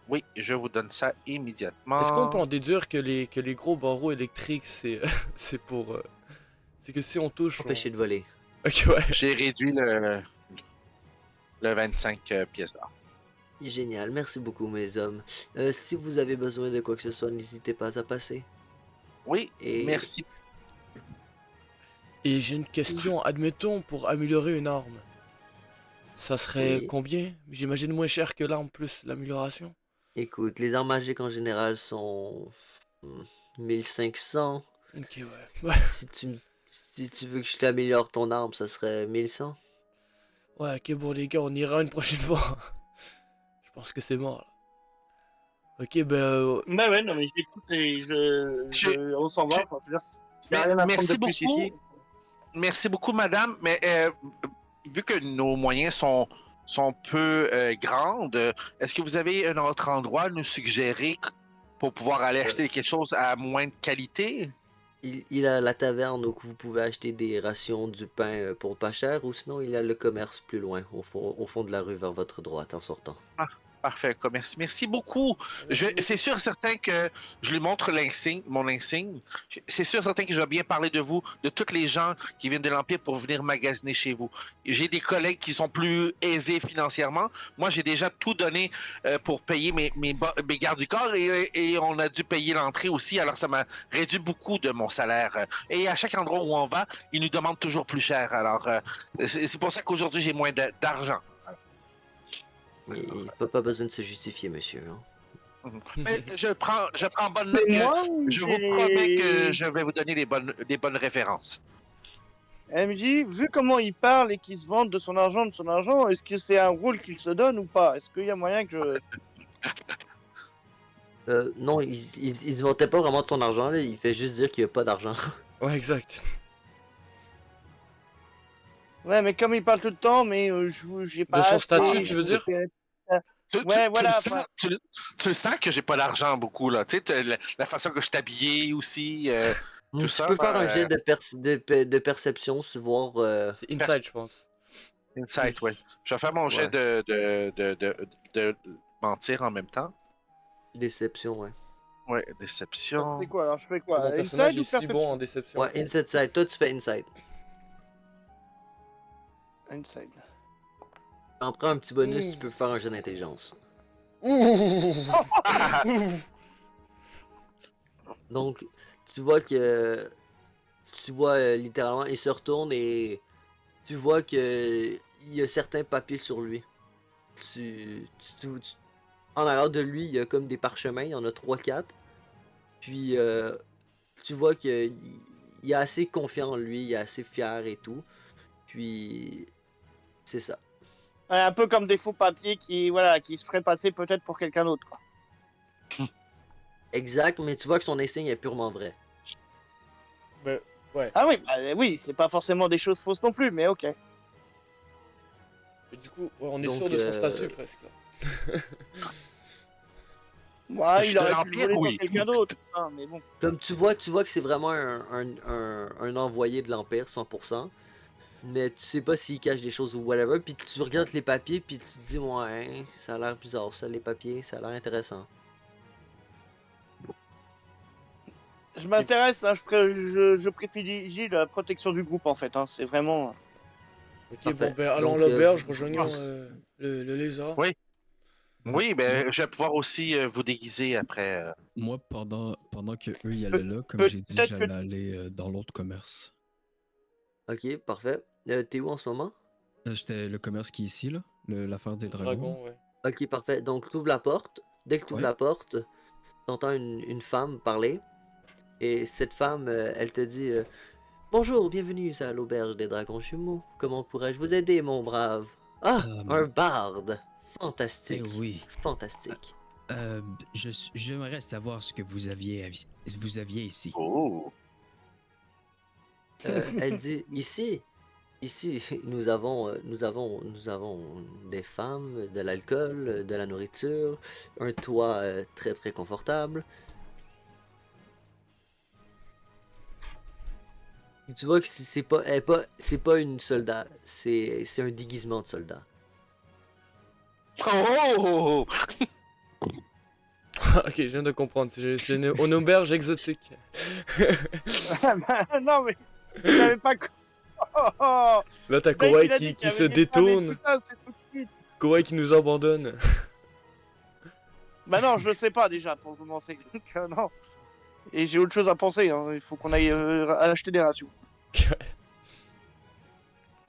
Oui, je vous donne ça immédiatement. Est-ce qu'on peut en déduire que les gros barreaux électriques, c'est c'est pour... c'est que si on touche... Empêché de voler. Ok, ouais. J'ai réduit le 25 pièces d'or. Génial, merci beaucoup mes hommes. Si vous avez besoin de quoi que ce soit, n'hésitez pas à passer. Oui, Et- merci. Et j'ai une question, admettons, pour améliorer une arme. Ça serait Oui. combien? J'imagine moins cher que l'arme plus l'amélioration. Écoute, les armes magiques en général sont 1500. Ok, ouais. Ouais, Si tu veux que je t'améliore ton arme, ça serait 1100. ouais, ok, bon les gars, on ira une prochaine fois. Je pense que c'est mort, là. Ok, ben... Ouais, non, mais j'écoute et on s'en va. je- Enfin, je veux dire, il n'y a rien à prendre Merci de plus beaucoup. ici. Merci beaucoup, madame. Mais vu que nos moyens sont peu grandes, est-ce que vous avez un autre endroit à nous suggérer pour pouvoir aller acheter quelque chose à moins de qualité? Il a la taverne où vous pouvez acheter des rations, du pain pour pas cher, ou sinon il y a le commerce plus loin, au fond de la rue vers votre droite en sortant. Parfait, commerce. Merci beaucoup. C'est sûr et certain que je lui montre l'insigne, mon insigne. C'est sûr et certain que je vais bien parler de vous, de tous les gens qui viennent de l'Empire pour venir magasiner chez vous. J'ai des collègues qui sont plus aisés financièrement. Moi, j'ai déjà tout donné pour payer mes gardes du corps et on a dû payer l'entrée aussi. Alors, ça m'a réduit beaucoup de mon salaire. Et à chaque endroit où on va, ils nous demandent toujours plus cher. Alors, c'est pour ça qu'aujourd'hui, j'ai moins d'argent. Il n'a pas besoin de se justifier, monsieur. Hein. Mais je prends bonne note Mais que moi, je vous promets que je vais vous donner des bonnes références. MJ, vu comment il parle et qu'il se vante de son argent, est-ce que c'est un rôle qu'il se donne ou pas? Est-ce qu'il y a moyen que Non, il ne vantait pas vraiment de son argent, là, il fait juste dire qu'il n'y a pas d'argent. Ouais, exact. Ouais, mais comme il parle tout le temps, mais j'ai pas son assez, statut, tu veux dire? Ouais, voilà, Tu le sens que j'ai pas d'argent beaucoup, là. Tu sais, la façon que je t'habillais aussi, tout Tu ça. peux faire un jet de perception, si voir C'est inside, je pense. Insight, Plus. ouais. Je vais faire mon jet Ouais. de mentir en même temps. déception, ouais. Ouais, Ça déception. fait quoi alors? Je fais Mon quoi? personnage Inside ou est si bon perception? en déception. Ouais, inside side. Toi, tu fais inside. Inside. En prends un petit bonus, tu peux faire un jeu d'intelligence. Donc, tu vois que. Tu vois littéralement, il se retourne et tu vois que il y a certains papiers sur lui. En arrière de lui, il y a comme des parchemins, il y en a 3 4. Puis tu vois que il est assez confiant en lui, il est assez fier et tout. Puis c'est ça. Ouais, un peu comme des faux papiers voilà, qui se feraient passer peut-être pour quelqu'un d'autre, quoi. Exact, mais tu vois que son insigne est purement vrai. Ben, ouais. Ah oui, bah, oui, c'est pas forcément des choses fausses non plus, mais ok. Et du coup, ouais, on est Donc, sûr de son statut presque là. Ouais, Proche il de aurait pu le l'Empire, voler pour oui. quelqu'un d'autre, hein, mais bon. Comme tu vois que c'est vraiment un envoyé de l'Empire 100%. Mais tu sais pas s'il cache des choses ou whatever. Puis tu regardes les papiers, puis tu te dis, ouais, ça a l'air bizarre ça, les papiers, ça a l'air intéressant. Je m'intéresse, hein, je privilégie la protection du groupe en fait, hein, c'est vraiment. Ok, bon Parfait. ben allons à Donc, l'auberge, rejoignons le lézard. Oui. Euh, Oui, ben, je vais pouvoir aussi vous déguiser après. Moi, pendant que eux y allaient là, comme j'ai dit, Peut-être que j'allais aller dans l'autre commerce. ok, parfait. T'es où en ce moment? J'étais le commerce qui est ici, là, l'affaire des Le dragons. dragon, ouais. Ok, parfait. Donc, tu ouvres la porte. Dès que tu ouvres Ouais. la porte, t'entends une femme parler. Et cette femme, elle te dit bonjour, bienvenue à l'auberge des dragons jumeaux. Comment pourrais-je vous aider, mon brave? Ah, un barde! Eh Fantastique. oui. Fantastique. J'aimerais savoir ce que vous aviez ici. Oh. Elle dit ici, nous avons des femmes, de l'alcool, de la nourriture, un toit très très confortable. Tu vois que c'est pas une soldat, c'est un déguisement de soldat. Oh! Ok, je viens de comprendre, c'est une auberge exotique. non mais j'avais pas. Oh, oh. Là t'as Dès Kowai qu'il a dit qu'il y qui se avait des femmes et tout détourne, ça, c'est tout de suite. Kowai qui nous abandonne. Bah non, je sais pas déjà pour commencer. Donc, non. Et j'ai autre chose à penser, hein. Il faut qu'on aille acheter des rations.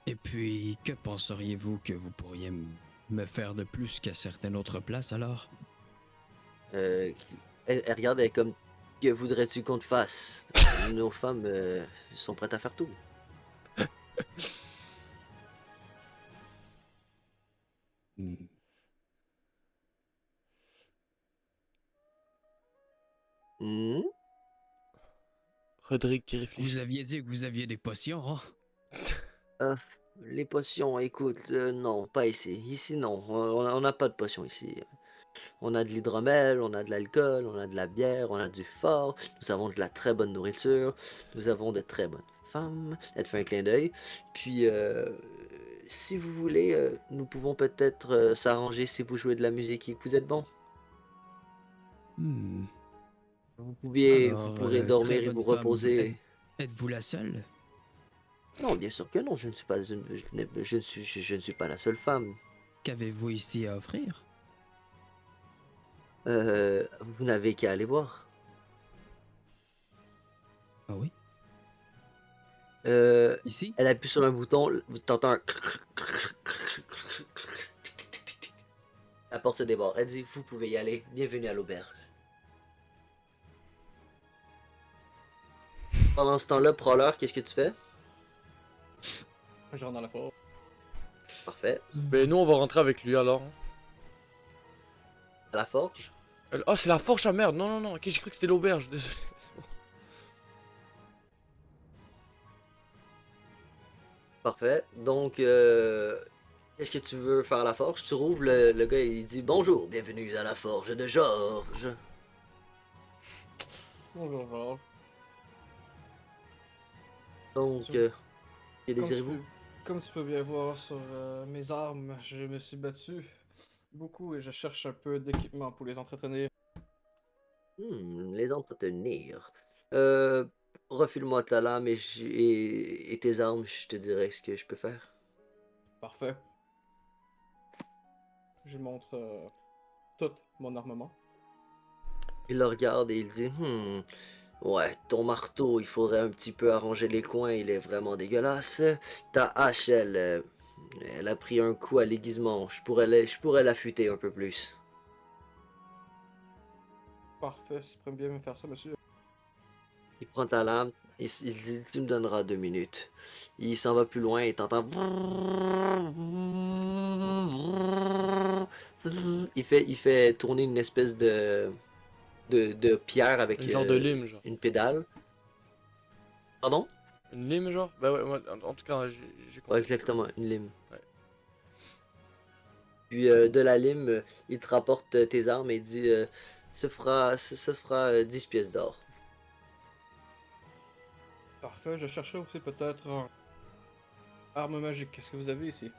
Et puis, que penseriez-vous que vous pourriez me faire de plus qu'à certaines autres places alors? Euh, elle regarde, elle est comme que voudrais-tu qu'on te fasse? Nos femmes sont prêtes à faire tout. Hmm. Hmm? Rodrigue qui réfléchit. Vous aviez dit que vous aviez des potions, hein? Les potions, écoute, non, pas ici. Ici, non. On n'a pas de potions ici. On a de l'hydromel, on a de l'alcool, on a de la bière, on a du fort, nous avons de la très bonne nourriture, nous avons de très bonnes femmes. Elle te fait un clin d'œil. Puis, si vous voulez, nous pouvons peut-être s'arranger si vous jouez de la musique et que vous êtes bon. Hmm. Vous Alors, pourrez très dormir et bonne vous femme, reposer. êtes-vous la seule? Non, bien sûr que non, je ne suis pas je ne suis pas la seule femme. Qu'avez-vous ici à offrir? Vous n'avez qu'à aller voir. Ah oui? Euh, Ici? Elle appuie sur un bouton, t'entends un... La porte se débarre. Elle dit, vous pouvez y aller. Bienvenue à l'auberge. Pendant ce temps-là, Prowler, qu'est-ce que tu fais? Je rentre dans la forêt. Parfait. Ben nous on va rentrer avec lui alors. À la forge. Oh c'est la forge à merde, non non non, ok j'ai cru que c'était l'auberge, désolé. C'est bon. Parfait. Donc, qu'est-ce que tu veux faire à la forge? Tu rouvres, le gars, il dit, bonjour, bienvenue à la forge de Georges. Bonjour, Georges. Donc, Tu- que Comme tu, désirez-vous? comme tu peux bien voir sur mes armes, je me suis battu beaucoup et je cherche un peu d'équipement pour les entretenir. Les entretenir. Euh, Refile-moi ta lame et tes armes, je te dirai ce que je peux faire. Parfait. Je montre tout mon armement. Il le regarde et il dit, ouais, ton marteau, il faudrait un petit peu arranger les coins, il est vraiment dégueulasse. Ta hache, elle a pris un coup à l'aiguisement, je pourrais l'affûter un peu plus. Parfait, si tu pourrais bien me faire ça, monsieur. Il prend ta lame, il dit, tu me donneras 2 minutes. Il s'en va plus loin et t'entends... Il fait tourner une espèce de pierre avec Un genre de lime, genre. une pédale. Pardon? Une lime, genre? Bah ouais, moi, en tout cas, j'ai Ouais, compris. exactement, une lime. Ouais. Puis de la lime, il te rapporte tes armes et dit ce fera 10 pièces d'or. Parfait, je cherchais aussi peut-être un arme magique. Qu'est-ce que vous avez ici?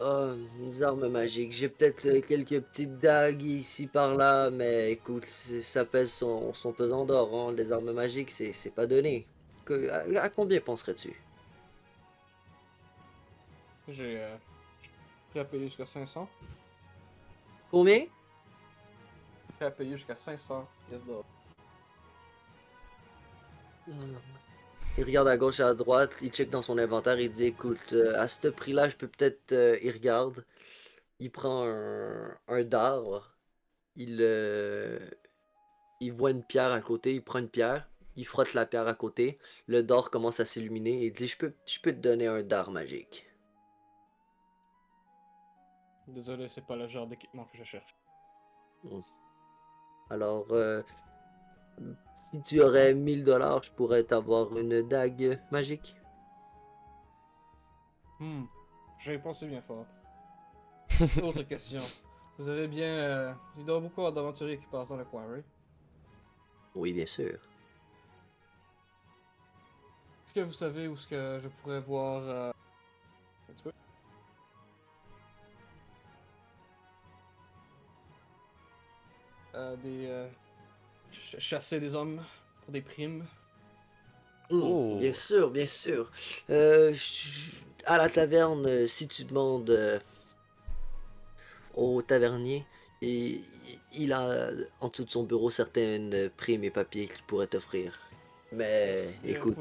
Oh, des armes magiques. J'ai peut-être quelques petites dagues ici par là, mais écoute, ça pèse son pesant d'or, hein. Les armes magiques, c'est pas donné. À combien penserais-tu? J'ai prêt à payer jusqu'à 500. Combien? Prêt à payer jusqu'à 500 pièces d'or. Il regarde à gauche et à droite, il check dans son inventaire, il dit écoute, à ce prix-là, je peux peut-être. Il regarde, il prend un dard, il, euh, il voit une pierre à côté, il prend une pierre, il frotte la pierre à côté, le dard commence à s'illuminer et il dit je peux te donner un dard magique. Désolé, c'est pas le genre d'équipement que je cherche. Alors, si tu aurais 1000 $, je pourrais t'avoir une dague magique. J'ai pensé bien fort. Autre question. Vous avez bien... il doit y avoir beaucoup d'aventuriers qui passent dans le coin, oui? Oui, bien sûr. Est-ce que vous savez où est-ce que je pourrais voir... un petit peu? Chasser des hommes pour des primes. Oh. Bien sûr, bien sûr. À la taverne, si tu demandes au tavernier, il a en dessous de son bureau certaines primes et papiers qu'il pourrait t'offrir. Mais Merci. écoute,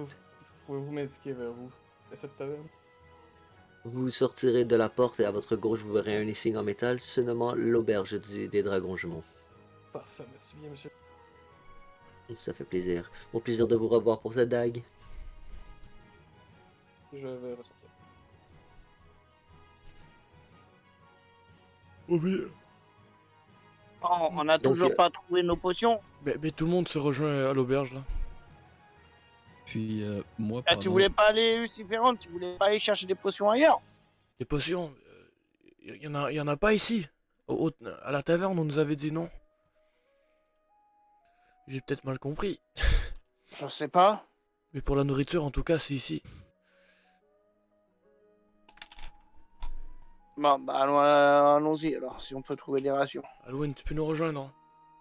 Pouvez-vous m'indiquer vers où est cette taverne? vous sortirez de la porte et à votre gauche, vous verrez un insigne en métal se nommant l'auberge des Dragons Jumeaux. Parfait, merci bien, monsieur. Ça fait plaisir. Au plaisir de vous revoir pour cette dague. Je vais ressortir. Oh, mais, Oh, on a Donc, toujours pas trouvé nos potions. mais tout le monde se rejoint à l'auberge, là. Puis moi, Ah, tu voulais pas aller, Luciférante, tu voulais pas aller chercher des potions ailleurs? Des potions, y en a pas ici. À la taverne, on nous avait dit non. J'ai peut-être mal compris. Je sais pas. Mais pour la nourriture, en tout cas, c'est ici. Bon, bah allons-y alors, si on peut trouver des rations. Alwyn, tu peux nous rejoindre, hein?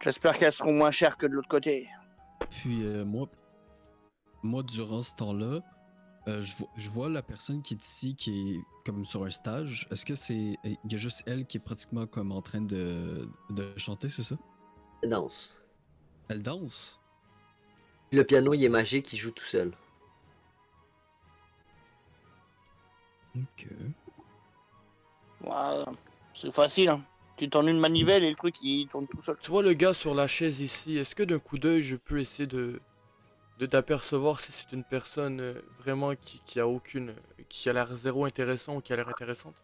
J'espère qu'elles seront moins chères que de l'autre côté. Puis moi, durant ce temps-là, je vois la personne qui est ici, qui est comme sur un stage. Est-ce que c'est. Il y a juste elle qui est pratiquement comme en train de chanter, c'est ça? Danse. Elle danse? Le piano, il est magique, il joue tout seul. Ok. Ouais, c'est facile, hein. Tu tournes une manivelle et le truc il tourne tout seul. Tu vois le gars sur la chaise ici, est-ce que d'un coup d'œil, je peux essayer de t'apercevoir si c'est une personne vraiment qui a aucune... qui a l'air zéro intéressant ou qui a l'air intéressante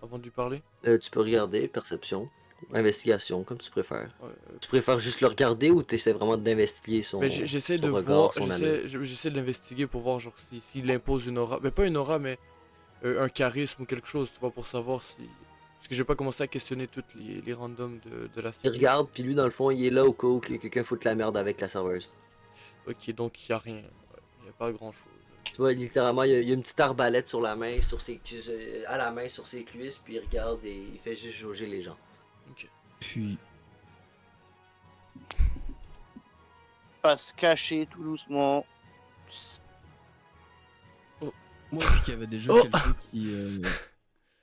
avant de lui parler? Tu peux regarder, perception, investigation, comme tu préfères. Ouais, Tu préfères juste le regarder ou tu essaies vraiment d'investiguer son, mais j'essaie son de regard, voir, son allure? j'essaie de l'investiguer pour voir genre s'il impose une aura, mais pas une aura, mais un charisme ou quelque chose, tu vois, pour savoir si... Parce que j'ai pas commencé à questionner toutes les randoms de la Il cité. regarde, puis lui, dans le fond, il est là au cas où quelqu'un foute la merde avec la serveuse. Ok, donc y a rien, y a pas grand chose. Tu vois, littéralement, il y a une petite arbalète sur la main, à la main, sur ses cuisses, puis il regarde et il fait juste jauger les gens. Ok. Puis pas se cacher tout doucement. Moi, vu qu'il y avait déjà Oh! quelqu'un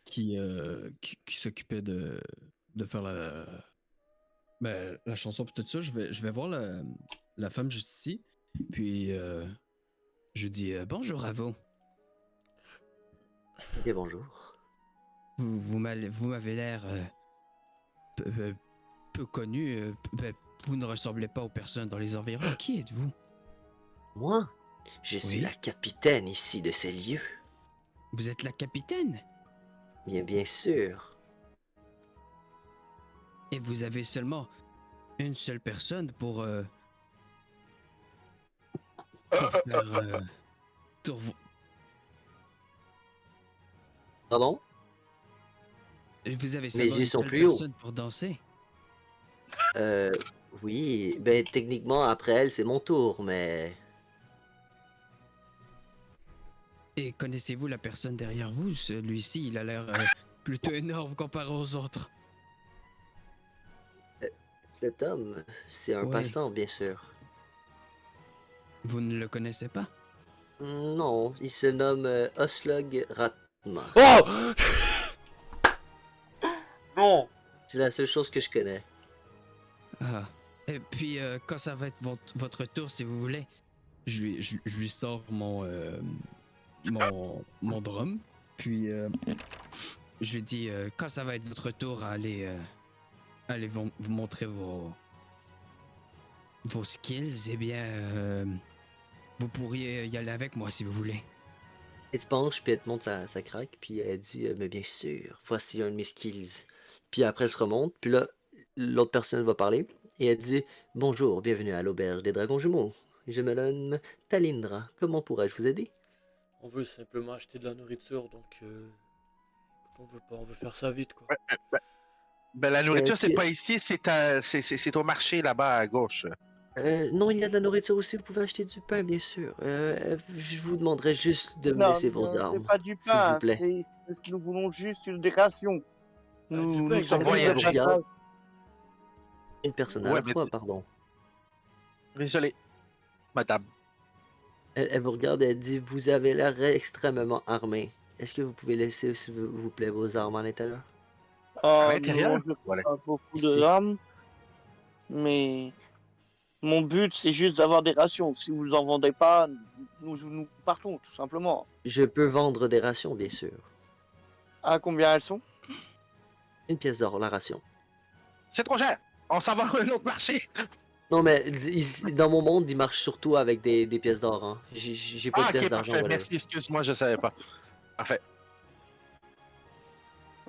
qui s'occupait de faire la chanson pour tout ça, je vais voir la femme juste ici. Puis je dis bonjour à vous. Ok, bonjour. Vous m'avez l'air peu connu. Vous ne ressemblez pas aux personnes dans les environs. Qui êtes-vous? Moi, je suis Oui. la capitaine ici de ces lieux. Vous êtes la capitaine? Bien sûr. Et vous avez seulement une seule personne pour faire tour. Pardon? Vous avez Mes seulement yeux une sont seule plus hauts. personne pour danser. Oui, ben techniquement après elle c'est mon tour, mais Et connaissez-vous la personne derrière vous? Celui-ci, il a l'air plutôt énorme comparé aux autres. cet homme, c'est un Ouais. passant bien sûr. Vous ne le connaissez pas? Non, il se nomme Oslog Ratma. Oh! Non. C'est la seule chose que je connais. Ah. Et puis, quand ça va être votre tour, si vous voulez, je lui sors mon drum. Puis, je lui dis, quand ça va être votre tour, allez vous montrer vos skills, eh bien, vous pourriez y aller avec moi si vous voulez. Elle se penche, puis elle te montre sa craque, puis elle dit mais bien sûr, voici un de mes skills. Puis après elle se remonte, puis là, l'autre personne va parler, et elle dit bonjour, bienvenue à l'auberge des dragons jumeaux. Je me nomme Talindra. Comment pourrais-je vous aider? On veut simplement acheter de la nourriture, donc on veut pas, on veut faire ça vite, quoi. Ben, la nourriture, est-ce c'est que- pas ici, c'est au marché là-bas à gauche. Non, il y a de la nourriture aussi, vous pouvez acheter du pain, bien sûr. Je vous demanderai juste de me Non, laisser vos c'est armes, pas du s'il pain, vous plaît. nous voulons juste des rations. Du Nous, pain, nous sommes exactement. juste Elle de vous regarde. chassage. Une personne à Ouais, la mais fois, c'est- pardon. Désolé, madame. Elle vous regarde et elle dit vous avez l'air extrêmement armé. Est-ce que vous pouvez laisser, s'il vous plaît, vos armes à l'intérieur? À Nous l'intérieur? n'avons Voilà. pas beaucoup Ici. d'armes, mais mon but c'est juste d'avoir des rations. Si vous en vendez pas, nous partons tout simplement. Je peux vendre des rations, bien sûr. À combien elles sont? 1 pièce d'or, la ration. C'est trop cher. On s'en va à un autre marché. Non, mais dans mon monde, il marche surtout avec des pièces d'or. Hein. J'ai pas Ah, de pièces ok, d'argent, parfait. whatever. Merci, excuse-moi, je savais pas. Parfait.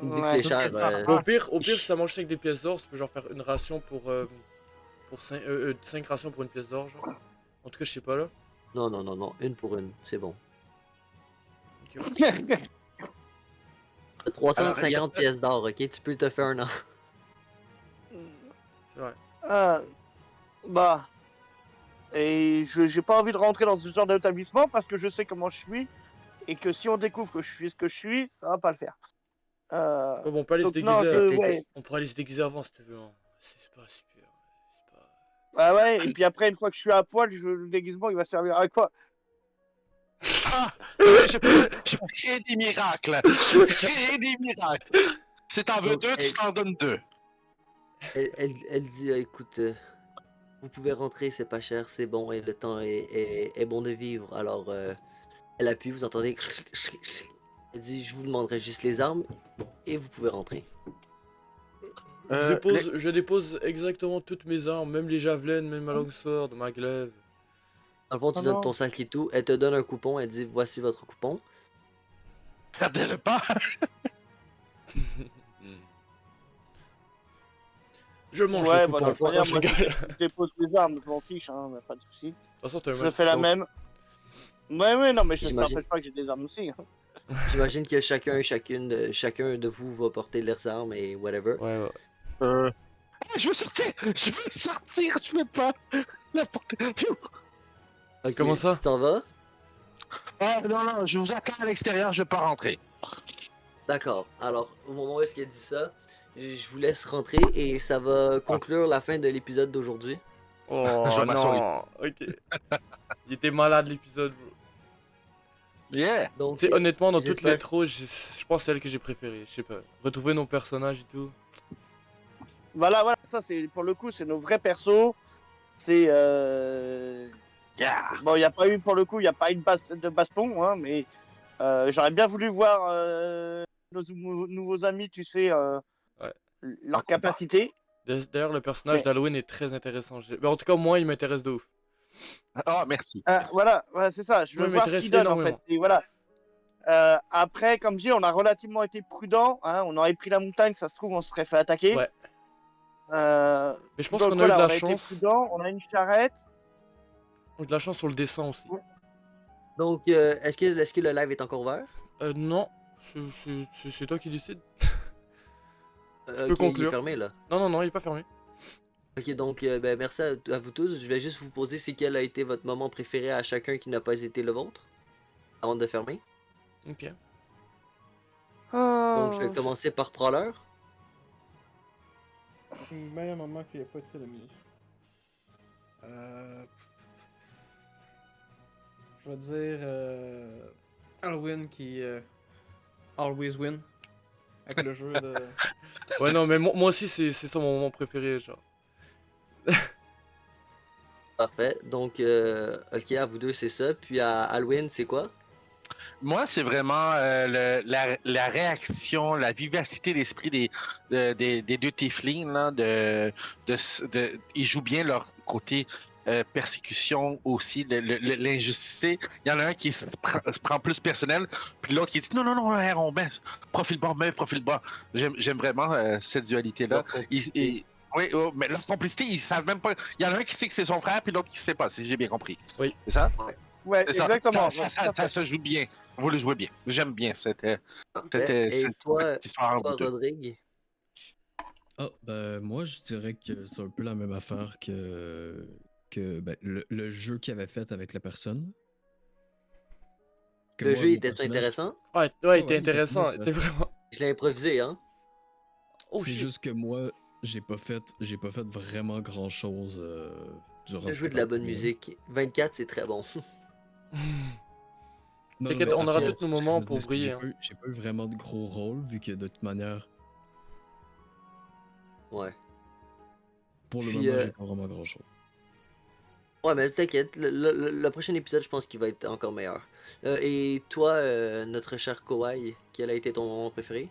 Vu que Ouais, c'est tout cher, ce que ça- Mais au pire, si ça mange avec des pièces d'or, tu peux genre faire une ration pour 5 rations pour une pièce d'or, genre. En tout cas, je sais pas là. non, une pour une, c'est bon. Ok, ouais. 350 Alors, il y a- pièces d'or, ok? Tu peux te faire un an. C'est vrai. Ah, bah. Et j'ai pas envie de rentrer dans ce genre d'établissement parce que je sais comment je suis et que si on découvre que je suis ce que je suis, ça va pas le faire. Ouais, bon, on peut aller se Donc, non, déguiser. ouais. On pourrait aller se déguiser avant si tu veux. Hein. C'est pas super. C'est pas. Bah ouais, et puis après, une fois que je suis à poil, le déguisement il va servir à quoi? Ah, je peux créer des miracles. Je peux créer des miracles. Si t'en veux Donc, deux, tu elle- t'en donnes deux. Elle dit écoute, vous pouvez rentrer, c'est pas cher, c'est bon, et le temps est bon de vivre. Alors, elle appuie, vous entendez. Elle dit je vous demanderai juste les armes et vous pouvez rentrer. Je dépose exactement toutes mes armes, même les javelins, même ma longsword, ma glaive. Dans le fond, tu Ah donnes non. ton sac et tout. Elle te donne un coupon, elle dit voici votre coupon. Perdez-le pas. Je mange Ouais, le bah, coupon. dans le Non, manière, je moi, rigole. je dépose mes armes, je m'en fiche, hein, pas de soucis. De toute façon, t'as un Je fais la même. Ouais, non, mais ça J'imagine. n'empêche pas que j'ai des armes aussi. Hein. J'imagine que chacun de vous va porter leurs armes et whatever. Ouais, ouais. Je veux sortir. Je veux pas. N'importe. Pfiou. Ok, Comment ça? Tu t'en vas? Ah, non, je vous attends à l'extérieur, je vais pas rentrer. D'accord. Alors, au moment où est-ce qu'elle dit ça, je vous laisse rentrer et ça va conclure la fin de l'épisode d'aujourd'hui. Oh Je vois ma souris. non, ok. Il était malade l'épisode, bro. Yeah! Donc, Tu sais, honnêtement, dans toute j'espère- l'intro, je pense que c'est celle que j'ai préférée. Je sais pas. Retrouver nos personnages et tout. Voilà, ça c'est pour le coup, c'est nos vrais persos. C'est Yeah! bon, il y a pas eu pour le coup, il y a pas eu de baston, hein, mais j'aurais bien voulu voir nos nouveaux amis, tu sais, Ouais. leur capacité. D'ailleurs, le personnage Mais- d'Halloween est très intéressant. Mais en tout cas, moi, il m'intéresse de ouf. Oh, merci. Voilà, c'est ça. Je veux Moi, il voir ce m'intéresse qu'ils donnent en fait. énormément. Et voilà. Après, comme je dis, on a relativement été prudent. Hein, on aurait pris la montagne, ça se trouve, on se serait fait attaquer. Ouais. Euh, Mais je pense donc qu'on a voilà, eu de on la a été chance. prudent. On a une charrette. On a eu de la chance sur le dessin aussi. Donc, est-ce que le live est encore ouvert? Non. C'est toi qui décides. Ok, il conclure. est fermé là. Non, il est pas fermé. Ok, donc ben, merci à vous tous. Je vais juste vous poser c'est quel a été votre moment préféré à chacun qui n'a pas été le vôtre avant de fermer. Ok. Donc, je vais commencer par Prowler. Meilleur moment qui a pas été le mien. Je vais dire Halloween qui always win avec le jeu de. Ouais, non, mais moi aussi, c'est ça mon moment préféré, genre. Parfait. Donc, ok, à vous deux, c'est ça. Puis à Halloween, c'est quoi? Moi, c'est vraiment la réaction, la vivacité d'esprit des deux Tieflings, là, ils jouent bien leur côté persécution aussi, l'injustice. Il y en a un qui se prend plus personnel, puis l'autre qui dit non, on baisse, profil bas. J'aime vraiment cette dualité-là. Leur complicité. Oui, mais leur complicité, ils savent même pas. Il y en a un qui sait que c'est son frère, puis l'autre qui sait pas, si j'ai bien compris. Oui. C'est ça? Ouais, C'est ça. exactement. Ça se joue bien. Vous le jouez bien. J'aime bien cette Parfait. Et toi, petite histoire entre toi vous deux. Rodrigue? Ah, ben, moi, je dirais que c'est un peu la même affaire que ben, le jeu qu'il avait fait avec la personne. Que Le moi, jeu mon était personnage- intéressant? Ouais, ouais, il était il était intéressant. très Il était vraiment. Je l'ai improvisé, hein? Oh c'est shit. juste que moi, j'ai pas fait vraiment grand chose durant Le cette jeu de la bonne partie-là. musique. 24, c'est très bon. Non, T'inquiète, mais on aura après, tous nos ce que je moments veux pour dire, c'est que briller, hein. j'ai pas eu vraiment de gros rôle, vu que de toute manière, Ouais. pour le Puis, moment, j'ai pas vraiment grand chose. Ouais, mais t'inquiète, le prochain épisode, je pense qu'il va être encore meilleur. Et toi, notre cher Kawhi, quel a été ton moment préféré?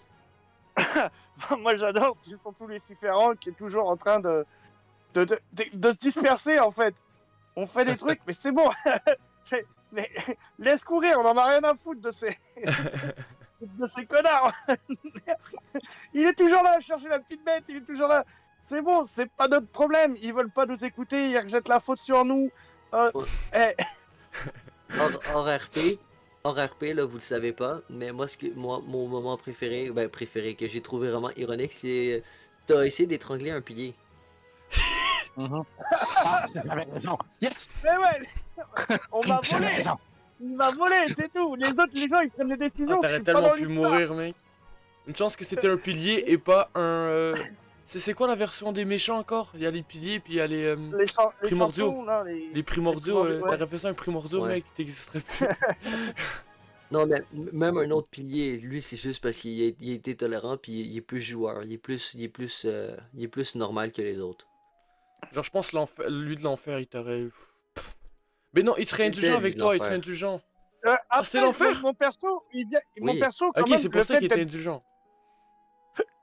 Moi, j'adore, ce sont tous les différents qui est toujours en train de se disperser en fait. On fait des trucs, mais c'est bon. Mais laisse courir, on en a rien à foutre de ces connards. Il est toujours là à chercher la petite bête, il est toujours là. C'est bon, c'est pas notre problème. Ils veulent pas nous écouter, ils rejettent la faute sur nous. Eh, Hors RP, là, vous le savez pas, mais moi, mon moment préféré, que j'ai trouvé vraiment ironique, c'est t'as essayé d'étrangler un pilier. Ah, j'avais raison. Yes! mais ouais, on m'a J'avais volé. raison. Il m'a volé, c'est tout. Les gens, ils prennent des Ah, décisions. je t'aurais suis pas tellement dans pu l'histoire. mourir, mec. Une chance que c'était un pilier et pas un. C'est quoi la version des méchants encore? Il y a les piliers, puis il y a les primordiaux. champions, là, Les primordiaux. primordiaux, ouais. T'aurais fait ça un primordial, Ouais. mec, t'existerais plus. Non, mais même un autre pilier, lui, c'est juste parce qu'il il était tolérant, puis il est plus joueur, il est plus normal que les autres. Genre, je pense lui de l'enfer, il t'aurait. Pff. Mais non, il serait C'était indulgent lui avec de toi, il l'enfer. serait indulgent. Après, c'était l'enfer. Mon perso, mon Oui. perso, quand Ok, même, c'est le pour ça fait qu'il était d'être- indulgent.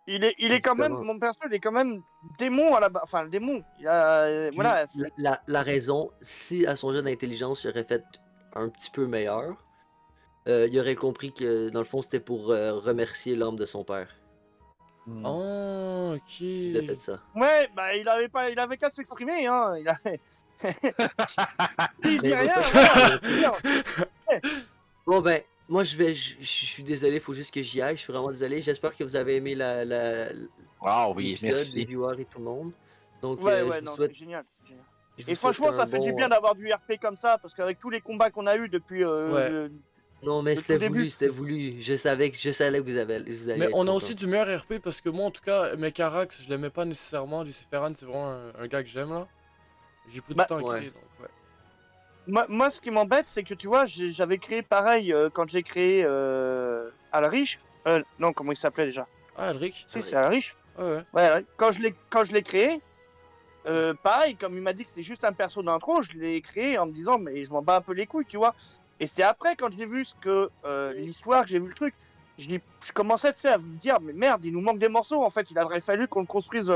il est quand même, Justement. mon perso, il est quand même démon à la base. Enfin, le démon. Il a, Puis, voilà. la raison, si à son jeu d'intelligence, il aurait fait un petit peu meilleur, il aurait compris que dans le fond, c'était pour remercier l'âme de son père. Oh, ok. Il a fait ça. Ouais, bah il avait qu'à s'exprimer, hein. Il dit Mais rien. votre- Voilà. Bon ben, moi je suis désolé, faut juste que j'y aille, je suis vraiment désolé. J'espère que vous avez aimé Ah oui, l'épisode, les merci. viewers et tout le monde. Donc Ouais, je ouais, vous non, souhaite, c'est génial. c'est génial. je vous Et souhaite franchement, un ça fait du bon, bien d'avoir du RP comme ça, parce qu'avec tous les combats qu'on a eu depuis Ouais. Non mais le c'était tout début. voulu, c'était voulu. Je savais que vous alliez Mais être on a content. aussi du meilleur RP parce que moi, en tout cas, Mekarax, je l'aimais pas nécessairement. Luciferan, c'est vraiment un gars que j'aime là. J'ai pris du Bah, temps à ouais. créer, donc ouais. Moi, ce qui m'embête, c'est que tu vois, j'avais créé pareil quand j'ai créé Alrich. Non, comment il s'appelait déjà? Ah, Alric? Si, c'est Alrich. Ouais, ouais. Ouais, ouais. Quand je l'ai créé, pareil, comme il m'a dit que c'est juste un perso d'intro, je l'ai créé en me disant, mais je m'en bats un peu les couilles, tu vois. Et c'est après, quand j'ai vu l'histoire, que j'ai vu le truc, je commençais, tu sais, à me dire, mais merde, il nous manque des morceaux, en fait, il aurait fallu qu'on le construise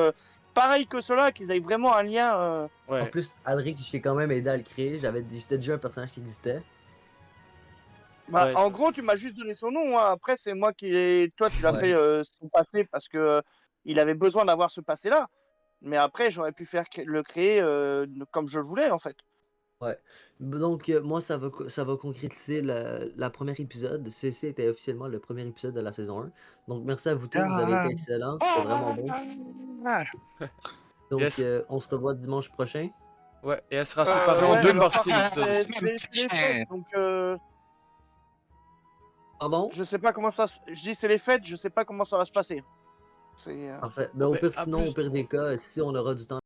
pareil que cela, qu'ils aient vraiment un lien. En Ouais. plus, Alric, j'ai quand même aidé à le créer. C'était déjà un personnage qui existait. Bah, Ouais, en ça. gros, tu m'as juste donné son nom, hein. Après, c'est moi qui l'ai. Toi, tu l'as Ouais. fait son passé parce que il avait besoin d'avoir ce passé-là. Mais après, j'aurais pu le créer comme je le voulais, en fait. Ouais. Donc, moi, ça va concrétiser la première épisode. Ceci était officiellement le premier épisode de la saison 1. Donc, merci à vous tous. Vous avez été excellents. C'était vraiment bon. Donc, Yes. on se revoit dimanche prochain. Ouais, et elle sera séparée en Ouais, deux alors par parties, contre, l'épisode aussi. c'est les fêtes, donc Pardon? je sais pas comment ça. Je dis c'est les fêtes, je sais pas comment ça va se passer. C'est. Parfait. Oh, Mais au ben, pire, à sinon, au plus. pire des cas, si on aura du temps